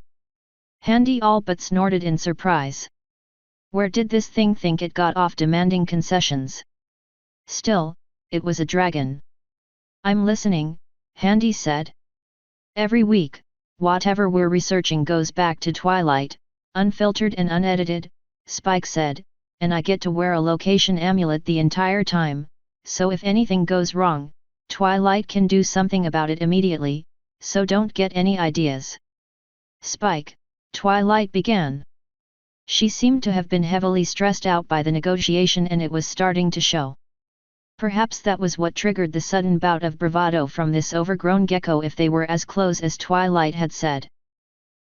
Handy all but snorted in surprise. Where did this thing think it got off demanding concessions? Still, it was a dragon. I'm listening, Handy said. Every week, whatever we're researching goes back to Twilight, unfiltered and unedited, Spike said, and I get to wear a location amulet the entire time, so if anything goes wrong, Twilight can do something about it immediately, so don't get any ideas. Spike, Twilight began. She seemed to have been heavily stressed out by the negotiation and it was starting to show. Perhaps that was what triggered the sudden bout of bravado from this overgrown gecko if they were as close as Twilight had said.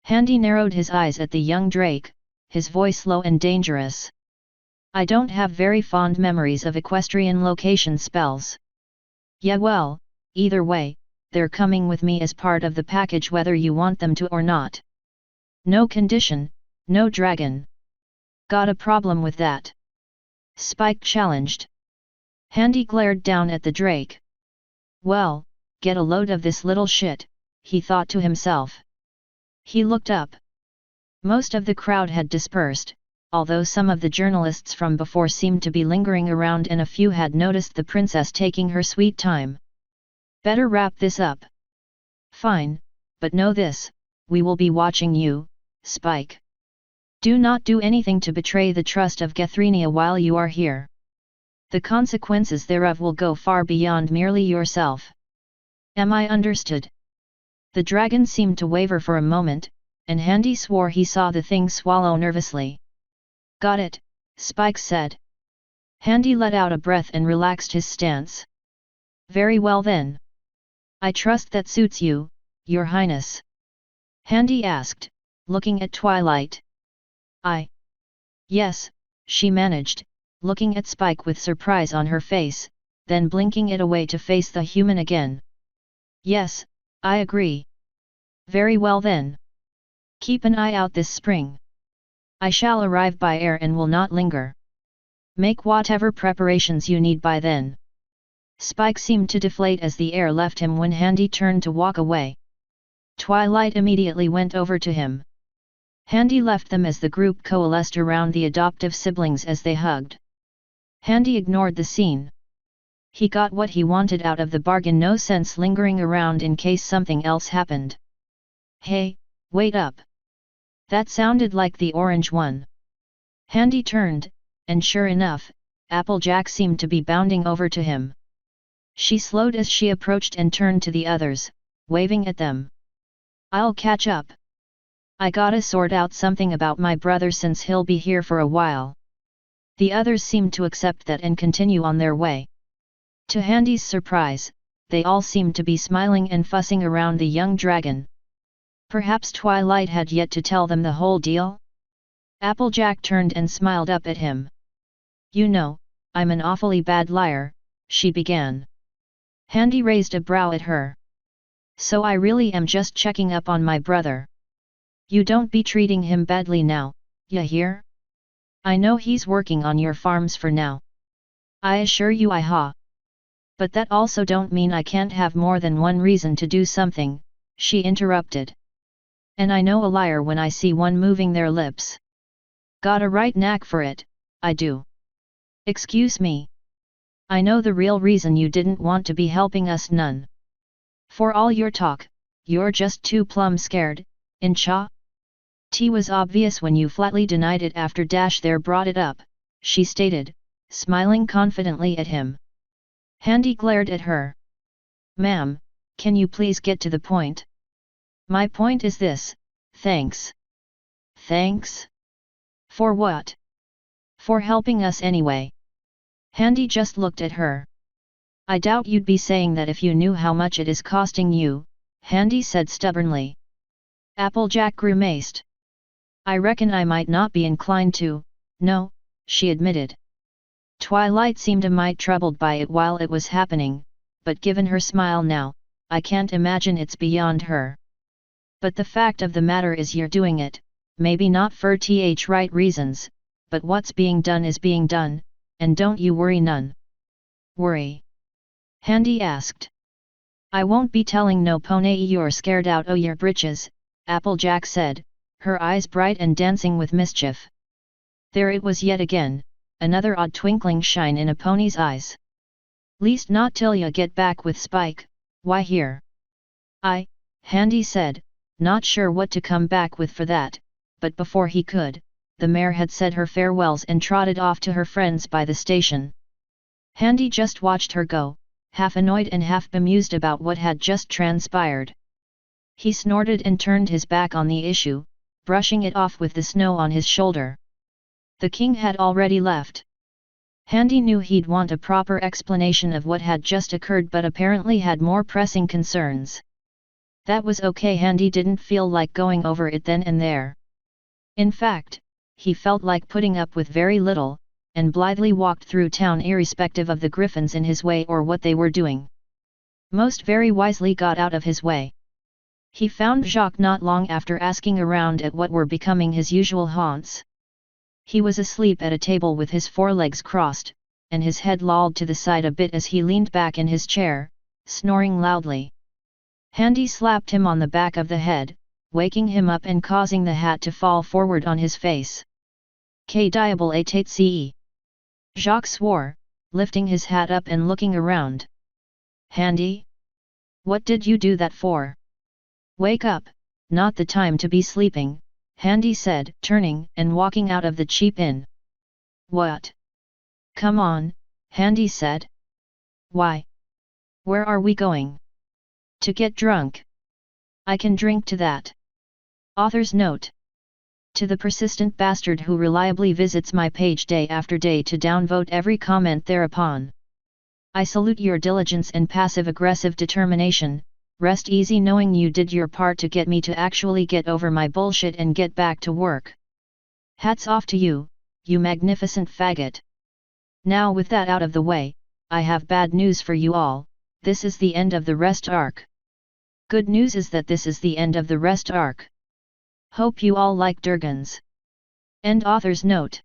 Handy narrowed his eyes at the young Drake, his voice low and dangerous. I don't have very fond memories of equestrian location spells. Yeah well, either way, they're coming with me as part of the package whether you want them to or not. No condition, no dragon. Got a problem with that? Spike challenged. Handy glared down at the Drake. Well, get a load of this little shit, he thought to himself. He looked up. Most of the crowd had dispersed, although some of the journalists from before seemed to be lingering around and a few had noticed the princess taking her sweet time. Better wrap this up. Fine, but know this, we will be watching you, Spike. Do not do anything to betray the trust of Gethrenia while you are here. The consequences thereof will go far beyond merely yourself. Am I understood? The dragon seemed to waver for a moment, and Handy swore he saw the thing swallow nervously. Got it, Spike said. Handy let out a breath and relaxed his stance. Very well then. I trust that suits you, Your Highness. Handy asked, looking at Twilight. Yes, she managed, looking at Spike with surprise on her face, then blinking it away to face the human again. Yes, I agree. Very well then. Keep an eye out this spring. I shall arrive by air and will not linger. Make whatever preparations you need by then. Spike seemed to deflate as the air left him when Handy turned to walk away. Twilight immediately went over to him. Handy left them as the group coalesced around the adoptive siblings as they hugged. Handy ignored the scene. He got what he wanted out of the bargain, no sense lingering around in case something else happened. Hey, wait up. That sounded like the orange one. Handy turned, and sure enough, Applejack seemed to be bounding over to him. She slowed as she approached and turned to the others, waving at them. I'll catch up. I gotta sort out something about my brother since he'll be here for a while. The others seemed to accept that and continue on their way. To Handy's surprise, they all seemed to be smiling and fussing around the young dragon. Perhaps Twilight had yet to tell them the whole deal? Applejack turned and smiled up at him. You know, I'm an awfully bad liar, she began. Handy raised a brow at her. So I really am just checking up on my brother. You don't be treating him badly now, ya hear? I know he's working on your farms for now. I assure you I ha. But that also don't mean I can't have more than one reason to do something, she interrupted. And I know a liar when I see one moving their lips. Got a right knack for it, I do. Excuse me. I know the real reason you didn't want to be helping us none. For all your talk, you're just too plumb scared, Incha. T was obvious when you flatly denied it after Dash there brought it up, she stated, smiling confidently at him. Handy glared at her. Ma'am, can you please get to the point? My point is this, thanks. Thanks? For what? For helping us anyway. Handy just looked at her. I doubt you'd be saying that if you knew how much it is costing you, Handy said stubbornly. Applejack grimaced. I reckon I might not be inclined to, no, she admitted. Twilight seemed a mite troubled by it while it was happening, but given her smile now, I can't imagine it's beyond her. But the fact of the matter is you're doing it, maybe not for right reasons, but what's being done is being done, and don't you worry none. Worry? Handy asked. I won't be telling no pony you're scared out o' your britches, Applejack said, her eyes bright and dancing with mischief. There it was yet again, another odd twinkling shine in a pony's eyes. Least not till ya get back with Spike, why here? Handy said, not sure what to come back with for that, but before he could, the mare had said her farewells and trotted off to her friends by the station. Handy just watched her go, half annoyed and half bemused about what had just transpired. He snorted and turned his back on the issue, brushing it off with the snow on his shoulder. The king had already left. Handy knew he'd want a proper explanation of what had just occurred but apparently had more pressing concerns. That was okay, Handy didn't feel like going over it then and there. In fact, he felt like putting up with very little, and blithely walked through town irrespective of the griffins in his way or what they were doing. Most very wisely got out of his way. He found Jacques not long after asking around at what were becoming his usual haunts. He was asleep at a table with his forelegs crossed, and his head lolled to the side a bit as he leaned back in his chair, snoring loudly. Handy slapped him on the back of the head, waking him up and causing the hat to fall forward on his face. Que diable est-ce? Jacques swore, lifting his hat up and looking around. Handy? What did you do that for? Wake up, not the time to be sleeping, Handy said, turning and walking out of the cheap inn. What? Come on, Handy said. Why? Where are we going? To get drunk. I can drink to that. Author's note. To the persistent bastard who reliably visits my page day after day to downvote every comment thereupon. I salute your diligence and passive-aggressive determination. Rest easy knowing you did your part to get me to actually get over my bullshit and get back to work. Hats off to you, you magnificent faggot. Now with that out of the way, I have bad news for you all, this is the end of the rest arc. Good news is that this is the end of the rest arc. Hope you all like Durgans. End author's note.